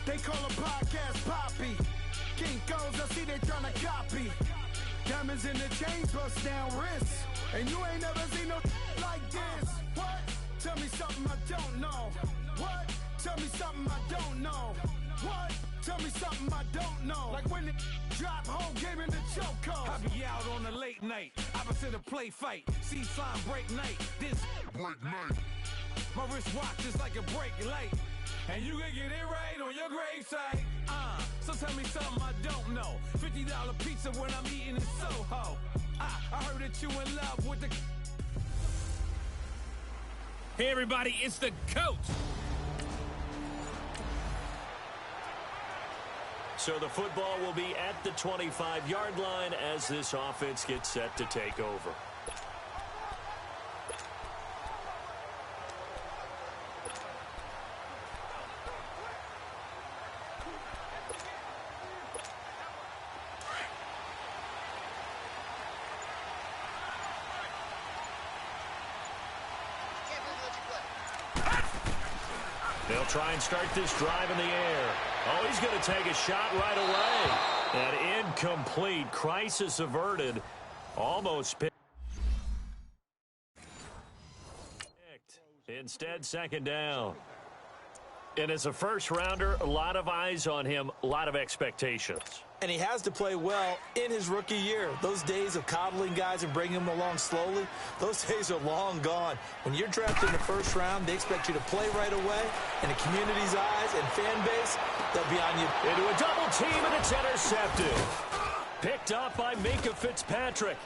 They call a podcast Poppy. Kinkos, I see they tryna copy. Diamonds in the chains, bust down wrists. And you ain't never seen no like this. What? Tell me something I don't know. What? Tell me something I don't know. What? Tell me something I don't know. Like when it drop, whole game in the chokehold. I be out on a late night, opposite a play fight. See sign break night, this break night. My wristwatch is like a brake light. And you can get it right on your gravesite. So tell me something I don't know. $50 pizza when I'm eating in Soho. I heard that you in love with the... Hey everybody, it's the coach. So the football will be at the 25-yard line as this offense gets set to take over. They'll try and start this drive in the air. Oh, he's going to take a shot right away. An incomplete. Crisis averted. Almost picked. Instead, second down. And as a first-rounder, a lot of eyes on him, a lot of expectations. And he has to play well in his rookie year. Those days of coddling guys and bringing them along slowly, those days are long gone. When you're drafted in the first round, they expect you to play right away. In the community's eyes and fan base, they'll be on you. Into a double team, and it's intercepted. Picked up by Minka Fitzpatrick.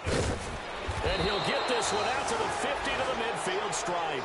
And he'll get this one out to the 50 to the midfield stripe.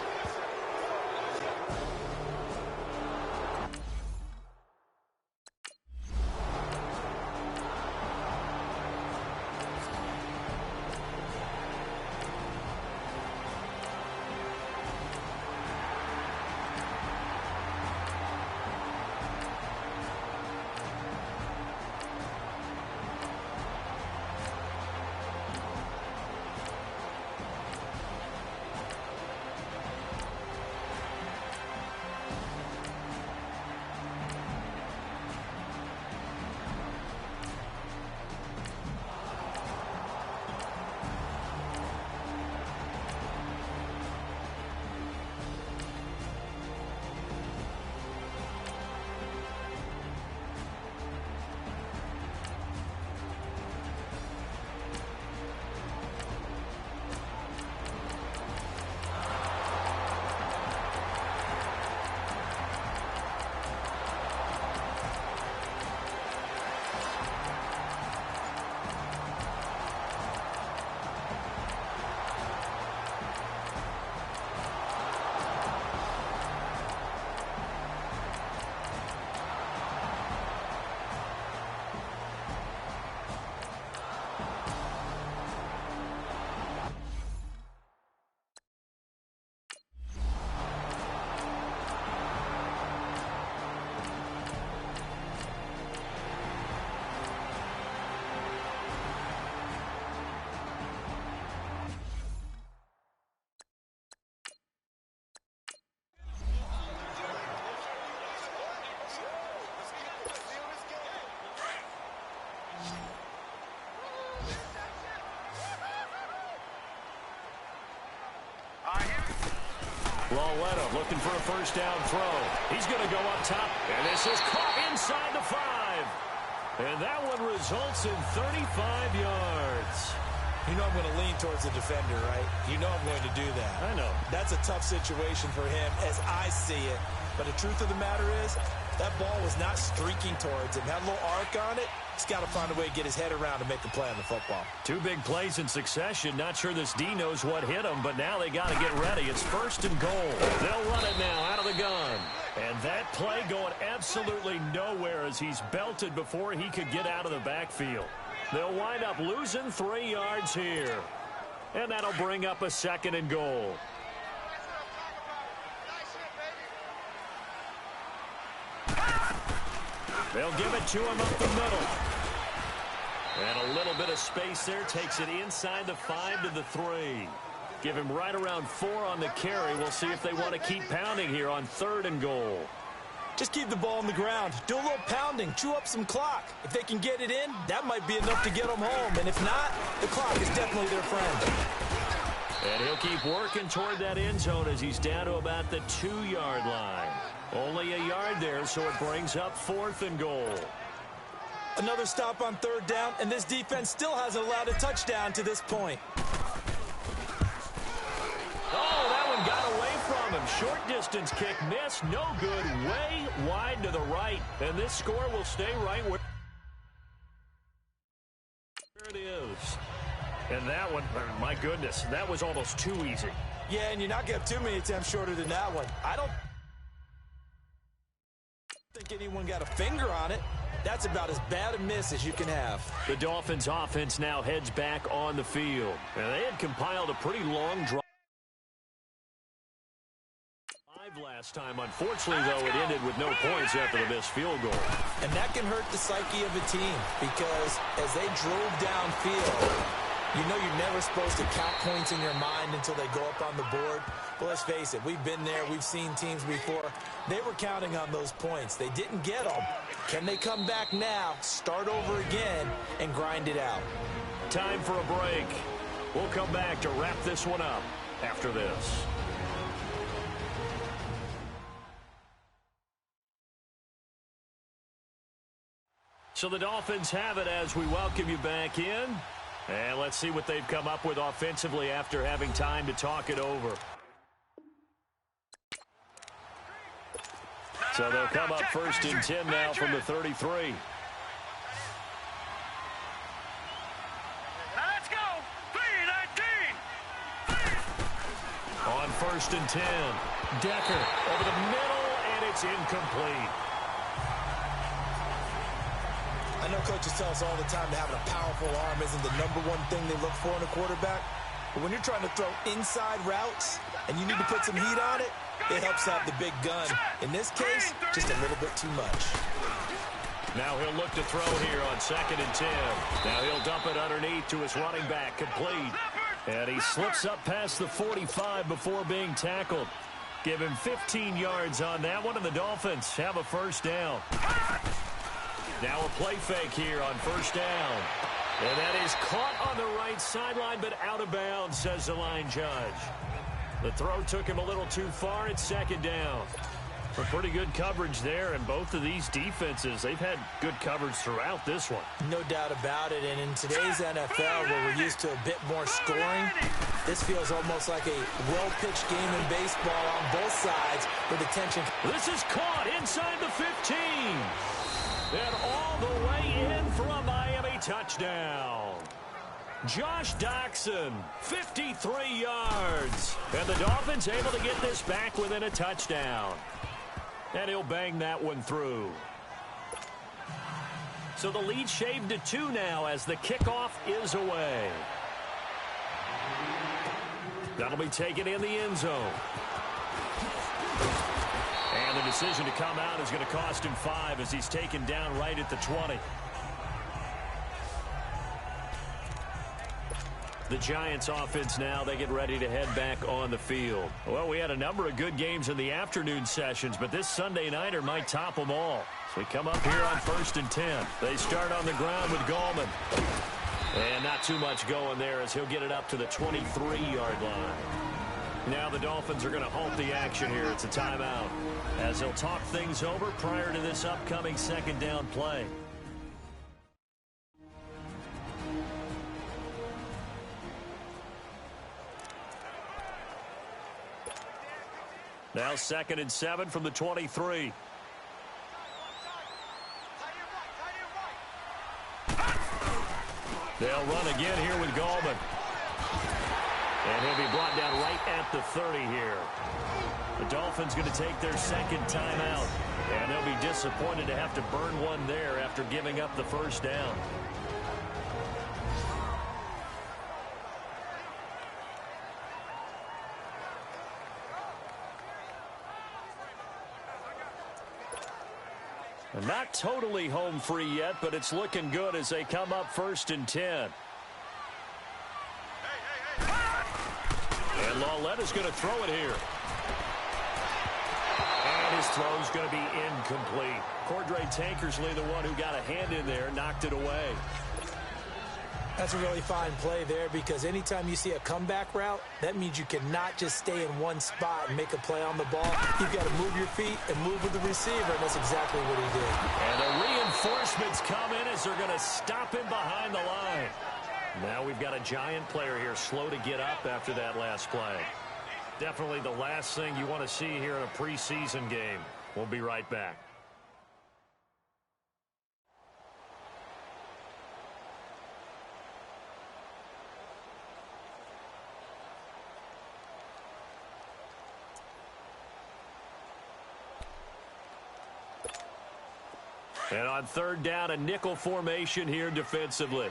Lauletta looking for a first down throw. He's going to go up top, and this is caught inside the 5. And that one results in 35 yards. You know I'm going to lean towards the defender, right? You know I'm going to do that. I know. That's a tough situation for him as I see it. But the truth of the matter is, that ball was not streaking towards him. Had a little arc on it. He's got to find a way to get his head around and make a play on the football. 2 big plays in succession. Not sure this D knows what hit him, but now they got to get ready. It's first and goal. They'll run it now out of the gun. And that play going absolutely nowhere as he's belted before he could get out of the backfield. They'll wind up losing 3 yards here. And that'll bring up a second and goal. They'll give it to him up the middle. And a little bit of space there takes it inside the 5 to the 3. Give him right around 4 on the carry. We'll see if they want to keep pounding here on 3rd and goal. Just keep the ball on the ground. Do a little pounding. Chew up some clock. If they can get it in, that might be enough to get them home. And if not, the clock is definitely their friend. And he'll keep working toward that end zone as he's down to about the 2-yard line. Only a yard there, so it brings up 4th and goal. Another stop on 3rd down, and this defense still hasn't allowed a touchdown to this point. Oh, that one got away from him. Short distance kick missed. No good. Way wide to the right. And this score will stay right where it is. And that one, my goodness, that was almost too easy. Yeah, and you're not going to have too many attempts shorter than that one. I don't think anyone got a finger on it. That's about as bad a miss as you can have. The Dolphins offense now heads back on the field. And they had compiled a pretty long drive last time. Unfortunately, though, it ended with no points after the missed field goal. And that can hurt the psyche of a team because as they drove downfield, you know you're never supposed to count points in your mind until they go up on the board. But let's face it, we've been there. We've seen teams before. They were counting on those points. They didn't get them. Can they come back now, start over again, and grind it out? Time for a break. We'll come back to wrap this one up after this. So the Dolphins have it as we welcome you back in. And let's see what they've come up with offensively after having time to talk it over. So they'll come up 1st and 10 now from the 33. Let's go. 3-19. On 1st and 10. Decker over the middle, and it's incomplete. I know coaches tell us all the time that having a powerful arm isn't the #1 thing they look for in a quarterback. But when you're trying to throw inside routes and you need to put some heat on it, it helps have the big gun. In this case, just a little bit too much. Now he'll look to throw here on 2nd and 10. Now he'll dump it underneath to his running back, complete. And he slips up past the 45 before being tackled. Give him 15 yards on that one, and the Dolphins have a first down. Now a play fake here on 1st down. And that is caught on the right sideline, but out of bounds, says the line judge. The throw took him a little too far. It's 2nd down. For pretty good coverage there, and both of these defenses, they've had good coverage throughout this one. No doubt about it, and in today's NFL, where we're used to a bit more scoring, this feels almost like a well-pitched game in baseball on both sides with the tension. This is caught inside the 15. And all the way in for a Miami touchdown. Josh Doxson, 53 yards. And the Dolphins able to get this back within a touchdown. And he'll bang that one through. So the lead shaved to 2 now as the kickoff is away. That'll be taken in the end zone. And the decision to come out is going to cost him 5 as he's taken down right at the 20. The Giants offense now, they get ready to head back on the field. Well, we had a number of good games in the afternoon sessions, but this Sunday nighter might top them all. So we come up here on 1st and 10. They start on the ground with Gallman. And not too much going there as he'll get it up to the 23-yard line. Now the Dolphins are going to halt the action here. It's a timeout as they'll talk things over prior to this upcoming second down play. Now 2nd and 7 from the 23. They'll run again here with Gallman. And he'll be brought down right at the 30 here. The Dolphins going to take their second timeout. And they'll be disappointed to have to burn one there after giving up the first down. Not totally home free yet, but it's looking good as they come up 1st and 10. And Lauletta's going to throw it here. And his throw's going to be incomplete. Cordray Tankersley, the one who got a hand in there, knocked it away. That's a really fine play there because anytime you see a comeback route, that means you cannot just stay in one spot and make a play on the ball. You've got to move your feet and move with the receiver, and that's exactly what he did. And the reinforcements come in as they're going to stop him behind the line. Now we've got a Giant player here slow to get up after that last play. Definitely the last thing you want to see here in a preseason game. We'll be right back. And on 3rd down, a nickel formation here defensively.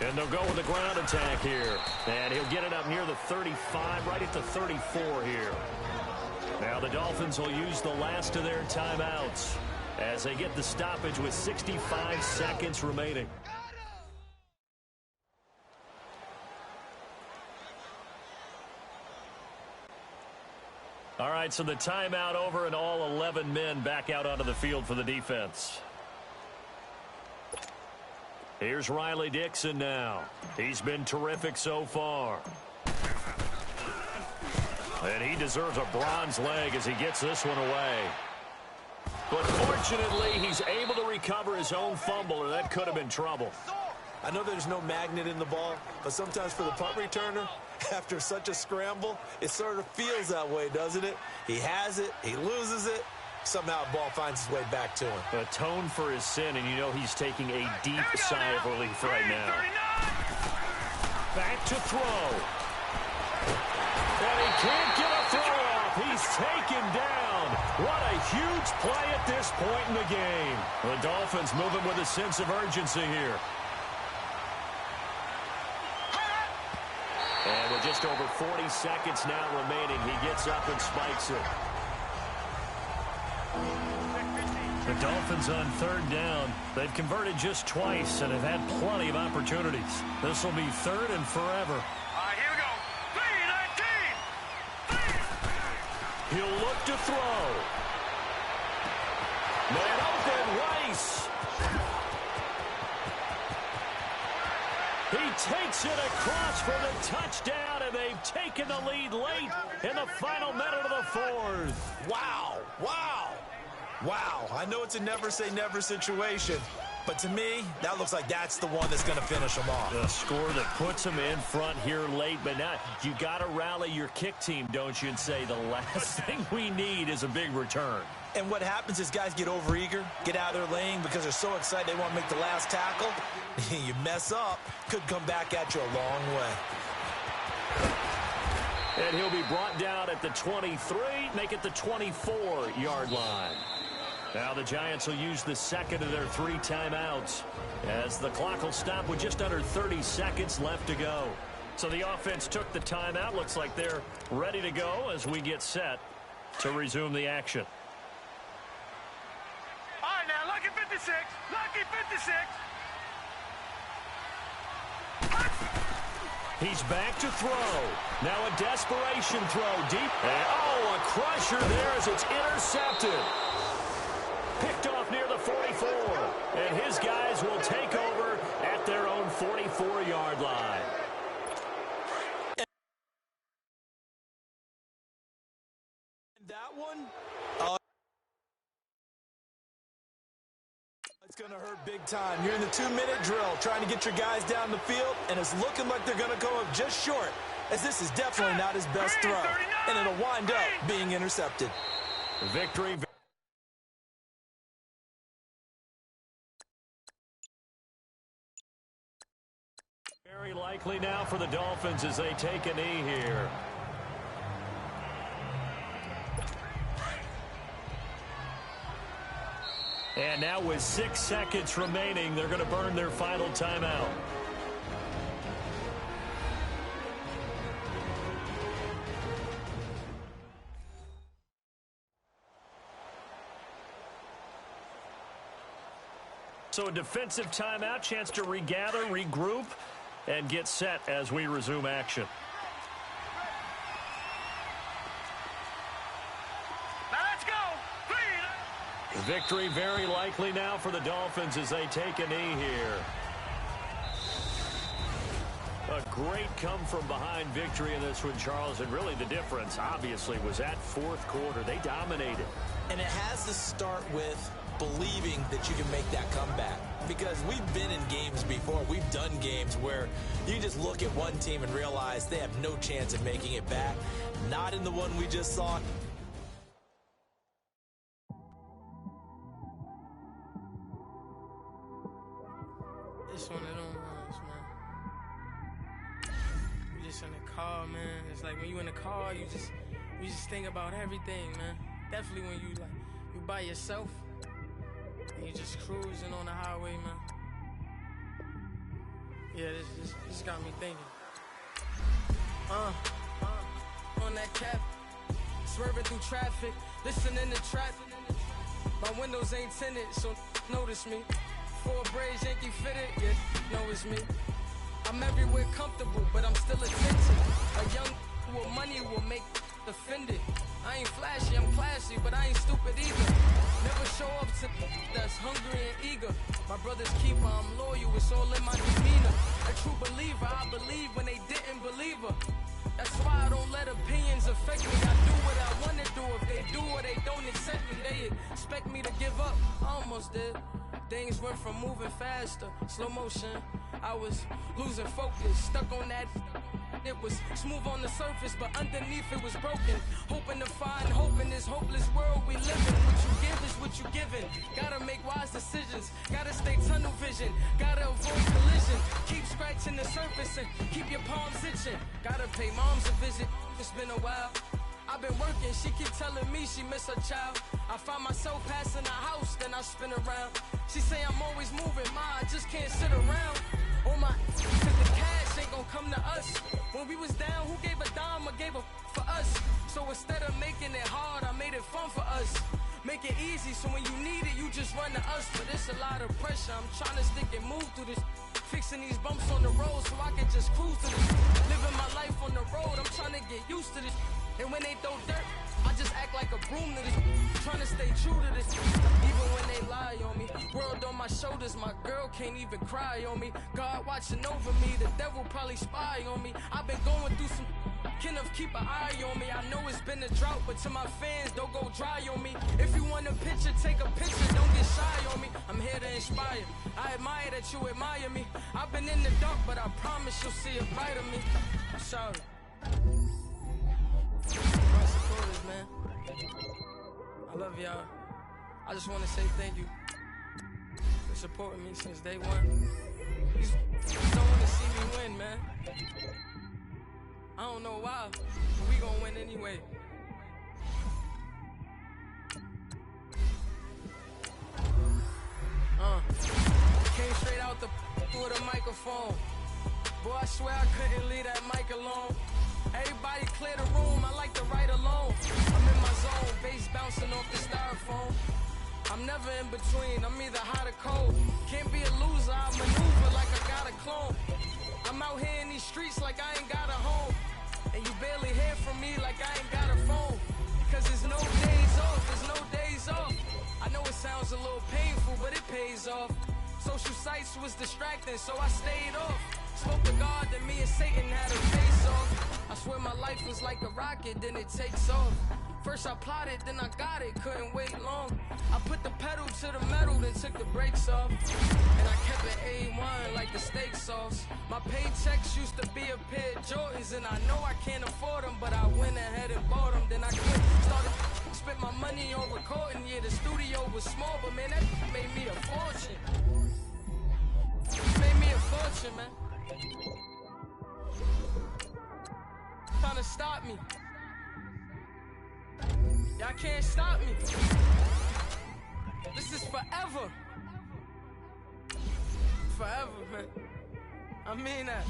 And they'll go with the ground attack here. And he'll get it up near the 35, right at the 34 here. Now the Dolphins will use the last of their timeouts as they get the stoppage with 65 seconds remaining. All right, so the timeout over and all 11 men back out onto the field for the defense. Here's Riley Dixon now. He's been terrific so far. And he deserves a bronze leg as he gets this one away. But fortunately, he's able to recover his own fumble, or that could have been trouble. I know there's no magnet in the ball, but sometimes for the punt returner, after such a scramble, it sort of feels that way, doesn't it? He has it, he loses it, somehow the ball finds its way back to him. Atone for his sin, and you know he's taking a deep sigh of relief right now. Back to throw. And he can't get a throw off. He's taken down. What a huge play at this point in the game. The Dolphins moving with a sense of urgency here. And with just over 40 seconds now remaining, he gets up and spikes it. The Dolphins on 3rd down. They've converted just twice and have had plenty of opportunities. This will be 3rd and forever. All right, here we go. 3-19. He'll look to throw. Man open, Rice. He takes it across for the touchdown, and they've taken the lead late in the final minute of the 4th. Wow, wow, wow. I know it's a never-say-never situation, but to me, that looks like that's the one that's going to finish them off. The score that puts them in front here late, but now you got to rally your kick team, don't you, and say the last thing we need is a big return. And what happens is guys get overeager, get out of their lane because they're so excited they want to make the last tackle. You mess up, could come back at you a long way. And he'll be brought down at the 23, make it the 24-yard line. Now the Giants will use the second of their 3 timeouts as the clock will stop with just under 30 seconds left to go. So the offense took the timeout. Looks like they're ready to go as we get set to resume the action. All right, now, lucky 56. Lucky 56. He's back to throw. Now a desperation throw deep. And, oh, a crusher there as it's intercepted. Picked off near the 44. And his guys will take over at their own 40. going to hurt big time. You're in the 2-minute drill trying to get your guys down the field, and it's looking like they're going to come up just short, as this is definitely not his best throw, and it'll wind up being intercepted. Victory. Very likely now for the Dolphins as they take a knee here. And now with 6 seconds remaining, they're going to burn their final timeout. So a defensive timeout, chance to regather, regroup, and get set as we resume action. Victory very likely now for the Dolphins as they take a knee here. A great come-from-behind victory in this one, Charles, and really the difference, obviously, was that fourth quarter. They dominated. And it has to start with believing that you can make that comeback. Because we've been in games before. We've done games where you just look at one team and realize they have no chance of making it back. Not in the one we just saw. It's one of them ones, man. You just in the car, man. It's like when you in the car, you just think about everything, man. Definitely when you by yourself and you just cruising on the highway, man. Yeah, this got me thinking. On that cap, swerving through traffic, listening to trap. My windows ain't tinted, so notice me. 4 braids, Yankee fitted, yeah, know it's me. I'm everywhere comfortable, but I'm still attentive. A young with money will make offended. I ain't flashy, I'm classy, but I ain't stupid either. Never show up to that's hungry and eager. My brother's keeper, I'm loyal, it's all in my demeanor. A true believer, I believe when they didn't believe her. That's why I don't let opinions affect me. I do what I want to do. If they do or they don't accept me, they expect me to give up. I almost did. Things went from moving faster, slow motion. I was losing focus, stuck on that. It was smooth on the surface, but underneath it was broken. Hoping to find hope in this hopeless world we live in. What you give is what you given. Gotta make wise decisions. Gotta stay tunnel vision. Gotta avoid collision. Keep scratching the surface and keep your palms itching. Gotta pay moms a visit. It's been a while. I've been working, she keep telling me she miss her child. I find myself passing the house, then I spin around. She say I'm always moving, I just can't sit around. Oh my, cause the cash ain't gon' come to us. When we was down, who gave a dime or gave a for us? So instead of making it hard, I made it fun for us. Make it easy, so when you need it, you just run to us. But it's a lot of pressure, I'm trying to stick and move through this. Fixing these bumps on the road so I can just cruise to this. Living my life on the road, I'm trying to get used to this. And when they throw dirt, I just act like a broom to this. Trying to stay true to this. Even when they lie on me. World on my shoulders, my girl can't even cry on me. God watching over me, the devil probably spy on me. I've been going through some Kenneth, keep an eye on me. I know it's been a drought, but to my fans, don't go dry on me. If you want a picture, take a picture, don't get shy on me. I'm here to inspire. I admire that you admire me. I've been in the dark, but I promise you'll see a brighter me. I'm sorry. My supporters, man. I love y'all. I just want to say thank you for supporting me since day one. You don't want to see me win, man. I don't know why, but we gon' win anyway. Came straight out the with a microphone. Boy, I swear I couldn't leave that mic alone. Everybody clear the room, I like to write alone. I'm in my zone, bass bouncing off the styrofoam. I'm never in between, I'm either hot or cold. Can't be a loser, I maneuver like I got a clone. I'm out here in these streets like I ain't got a home. And you barely hear from me like I ain't got a phone. Cause there's no days off, there's no days off. I know it sounds a little painful, but it pays off. Social sites was distracting, so I stayed off. Spoke to God, then me and Satan had a face off. I swear my life was like a rocket, then it takes off. First I plotted, then I got it, couldn't wait long. I put the pedal to the metal, then took the brakes off. And I kept it A1 like the steak sauce. My paychecks used to be a pair of Jordans, and I know I can't afford them, but I went ahead and bought them. Then I started spent my money on recording. Yeah, the studio was small, but man, that made me a fortune. Made me a fortune, man. Trying to stop me. Y'all can't stop me. This is forever. Forever, man. I mean that.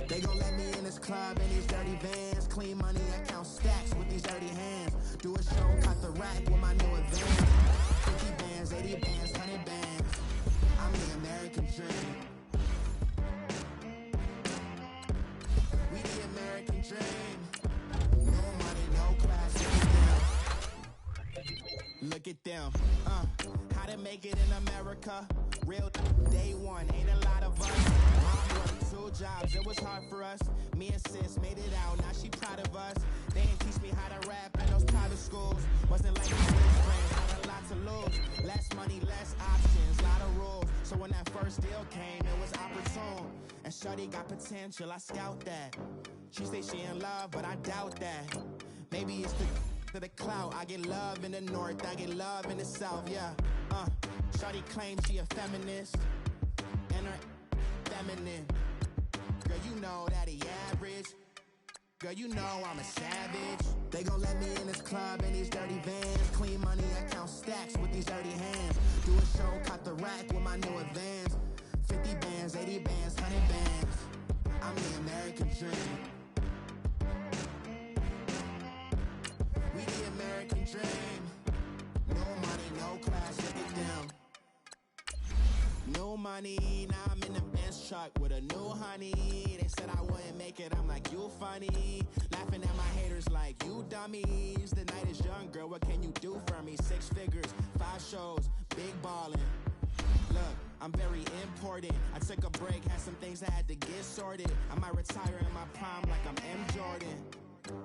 They gon' let me in this club in these dirty vans. Clean money, I count stacks with these dirty hands. Do a show, cut the rack with my new advance. 50 bands, 80 bands, 100 bands. I'm the American dream. We the American dream. No money, no class, look at them. How to make it in America? Real day one, ain't a lot of us. Mom worked 2 jobs, it was hard for us. Me and sis made it out, now she proud of us. They ain't teach me how to rap in those private schools. Wasn't like my rich friends, had a lot to lose. Less money, less options, lot of rules. So when that first deal came, it was opportune. And shorty got potential, I scout that. She say she in love, but I doubt that. Maybe it's the clout. I get love in the north, I get love in the south, yeah. Shorty claims she a feminist, and her feminine. Girl, you know that he average. Girl, you know I'm a savage. They gon' let me in this club in these dirty vans. Clean money, I count stacks with these dirty hands. Do a show, cut the rack with my new advance. 50 bands, 80 bands, 100 bands. I'm the American dream. We the American dream. No money, no class, look at them. No money, now I'm in the Benz truck with a new honey. They said I wouldn't make it, I'm like, you funny. Laughing at my haters like, you dummies. The night is young, girl, what can you do for me? 6 figures, 5 shows, big ballin'. Look, I'm very important. I took a break, had some things I had to get sorted. I might retire in my prime like I'm M. Jordan.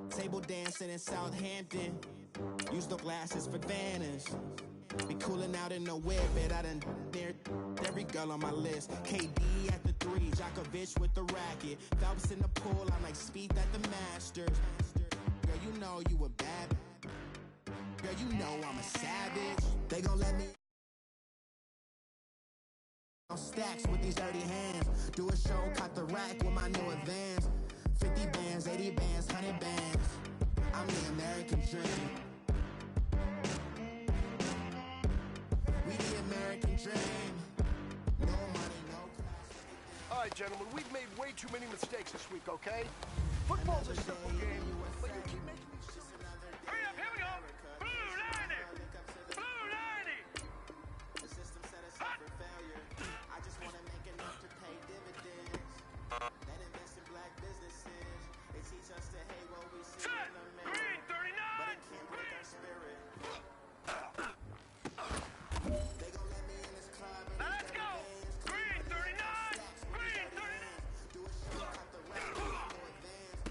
Table dancing in Southampton. Use the glasses for Vannas. Be cooling out in the whip, but I done near every girl on my list. KD at the 3, Djokovic with the racket. Phelps in the pool, I'm like Speed at the Masters. Girl, you know you a bad. Girl, you know I'm a savage. They gon' let me on stacks with these dirty hands. Do a show, cut the rack with my new advance. 50 bands, 80 bands, 100 bands. I'm the American dream. We the American dream. No money, no class. All right, gentlemen, we've made way too many mistakes this week, okay? Football's a simple game, but you keep making these silly... Hurry up, here we go! Blue lining! Blue lining! The system set us up for failure. I just want to make enough to pay dividends. Then invest in black businesses. They teach us to hate what we see in the mirror. Green 39! But it can't break our spirit. They gon' let me in this club and Now let's go! Green 39! Green 39! Do a show, cut the rack, no advance.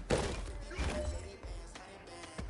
50 bands, 80 bands, 100 bands.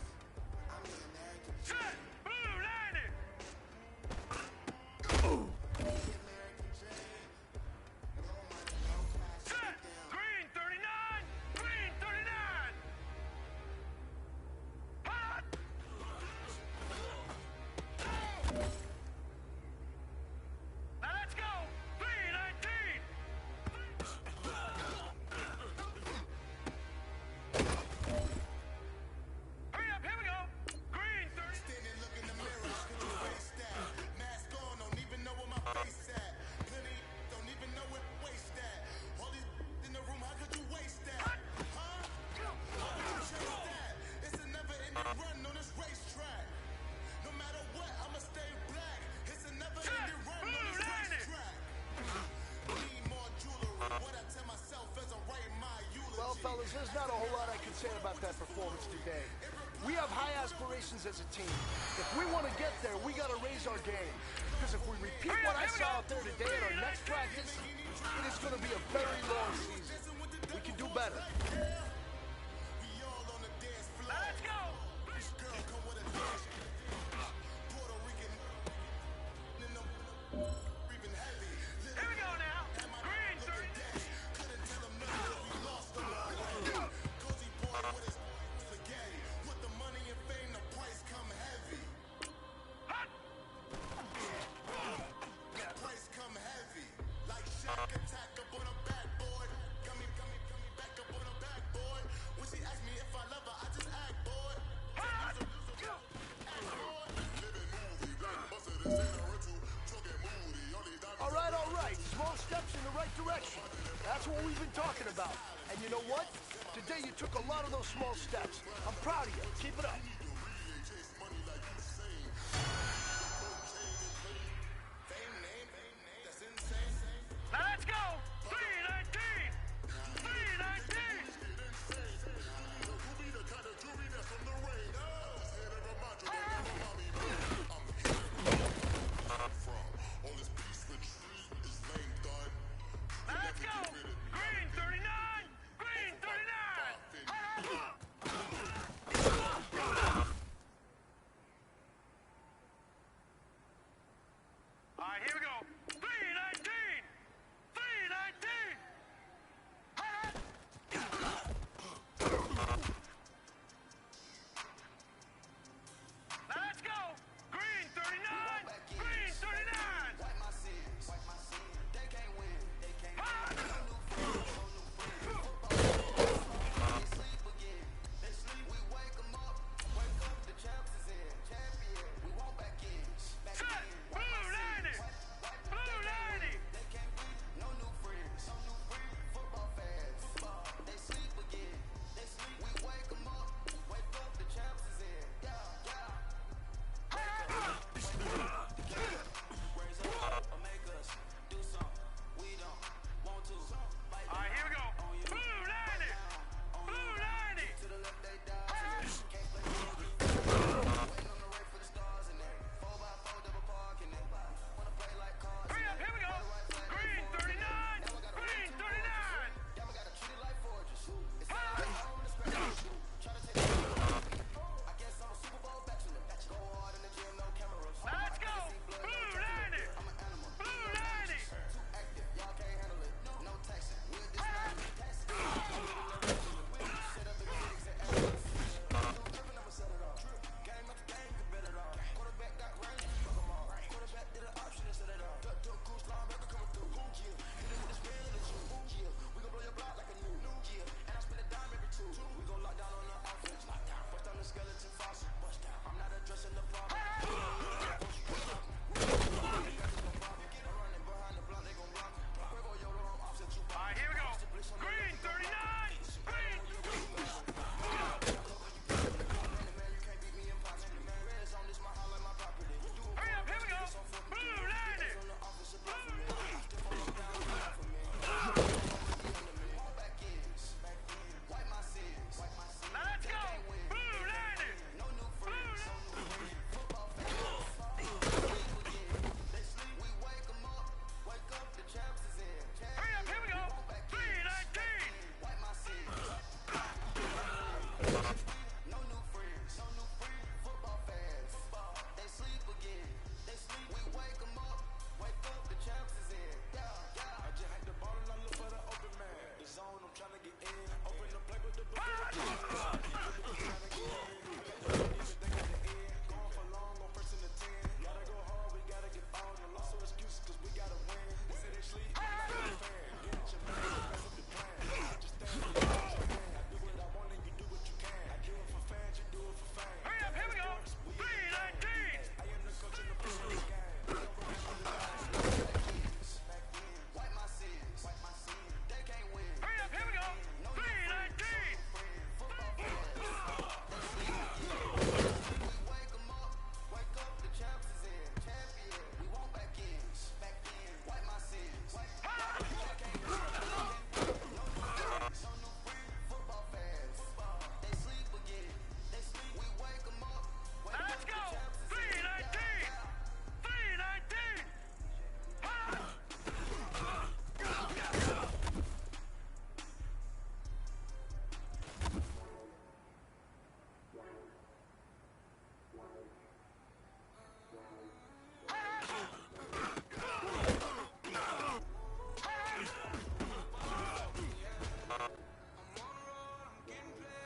fellas, there's not a whole lot I can say about that performance today. We have high aspirations as a team. If we want to get there, we got to raise our game. Because if we repeat what I saw out there today at our next practice, it is going to be a very long season. We can do better. Let's go! Here we go now. Green 30. All right. Small steps in the right direction. That's what we've been talking about. And you know what? Today you took a lot of those small steps. I'm proud of you. Keep it up. Now let's go! 319! 319! Let's go! Green 39! Green 39!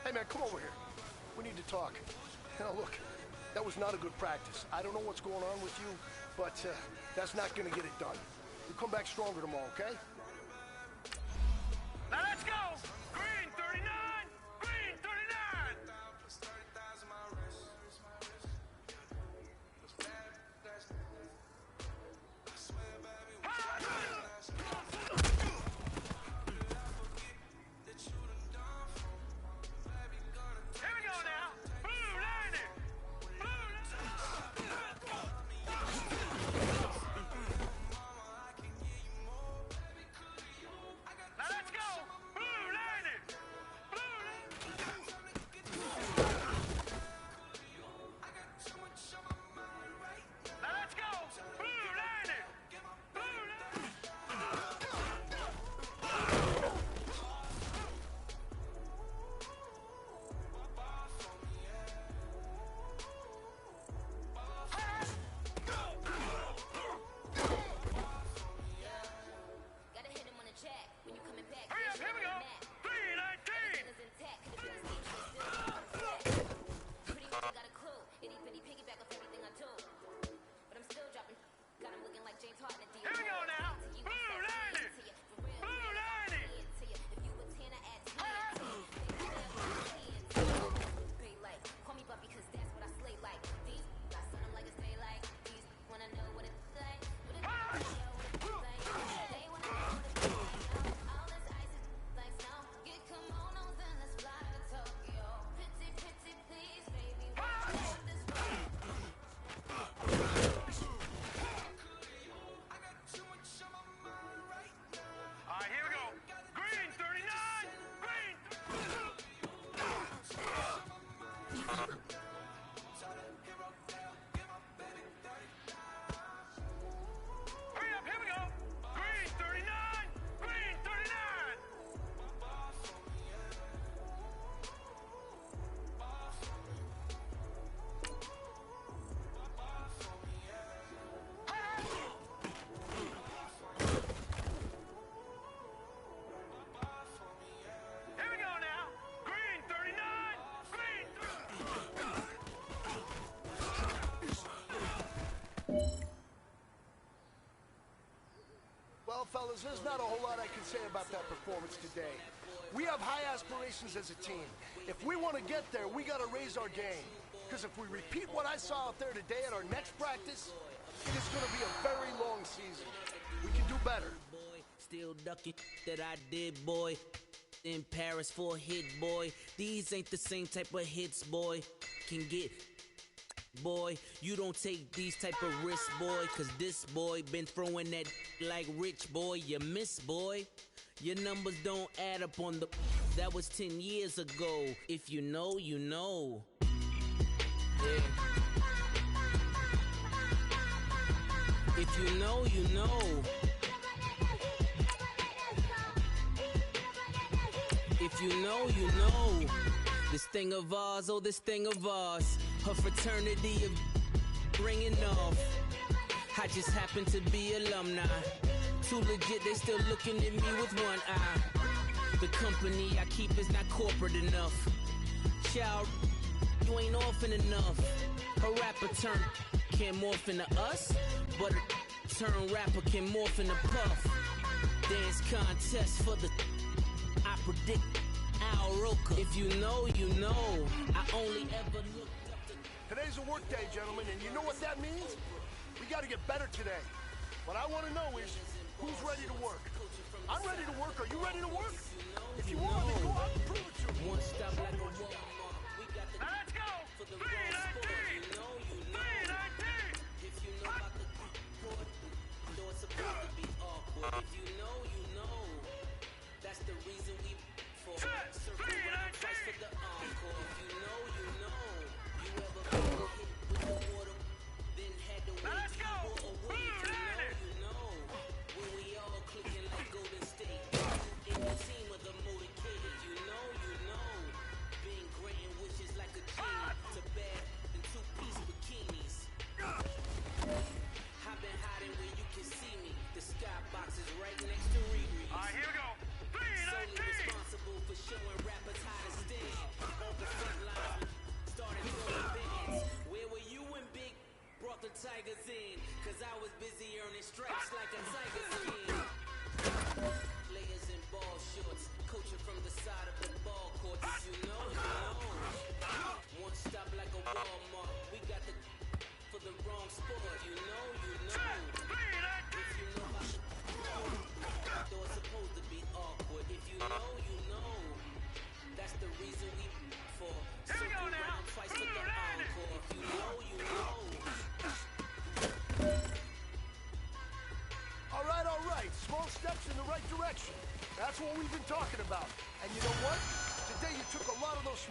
Hey, man, come over here. We need to talk. Now, look, that was not a good practice. I don't know what's going on with you, but that's not going to get it done. You come back stronger tomorrow, okay? Now let's go! Green 39! Green 39! Here we go now! Blue lining! Now let's go! Blue lining! Now let's go! Blue lining! Gotta hit him on the jack when you coming back. Hurry up, here we go! 319! Pretty much got a clue. Itty bitty piggyback off everything I do. But I'm still dropping. Got him looking like James Harden at the Here we go now! Blue lining! Blue lining! If you a 10, I add 10. Pay like, call me Buffy cause that's what I slay like. These got something like it's daylight. These wanna know what it's like. What it like. They wanna know what it's like. All this ice is like snow. Get kimonos and let's fly to Tokyo. Pretty, pretty, please, baby. Watch this way. All right, here we go. Green 39! Green! Hurry up, here we go. Green 39! Green 39! Here we go now. Green 39! Green! Well, fellas, there's not a whole lot I can say about that performance today. We have high aspirations as a team. If we want to get there, we got to raise our game. Because if we repeat what I saw out there today at our next practice, it is going to be a very long season. We can do better. Still ducking that I did, boy. In Paris for a hit, boy. These ain't the same type of hits, boy. Can get, boy. You don't take these type of risks, boy. Cause this boy been throwing that like rich, boy. You miss, boy. Your numbers don't add up on the. That was 10 years ago. If you know, you know. Yeah. If you know, you know. If you know, you know. This thing of ours, oh, this thing of ours. Her fraternity of ringing off. I just happen to be alumni. Too legit, they still looking at me with one eye. The company I keep is not corporate enough. Child, you ain't orphan enough. A rapper turn can't morph into us, but a turn rapper can morph into Puff. Dance contest for the I predict Al Roker. If you know, you know. I only ever looked up to. Today's a work day, gentlemen, and you know what that means? We got to get better today. What I want to know is who's ready to work. I'm ready to work. Are you ready to work? If you are, then go out and prove it to me. One stop like a wall. Now let's go! 319! 319! If you know about the court, though it's supposed to be awkward. If you know, you know. That's the reason we for circle round twice for the encore. If you know, you know. You ever been hit with the water, then had to wait. Now let's go! If you know, when we all clicking like Golden State. In the team of the motorcade, you know, you know. Being granting wishes like a genie to bad in two-piece bikinis. I've been hiding where you can see me. The skybox is right next to Riri. All right, here we go. Solely responsible for showing rappers how to stand. direction. That's what we've been talking about. And you know what? Today you took a lot of those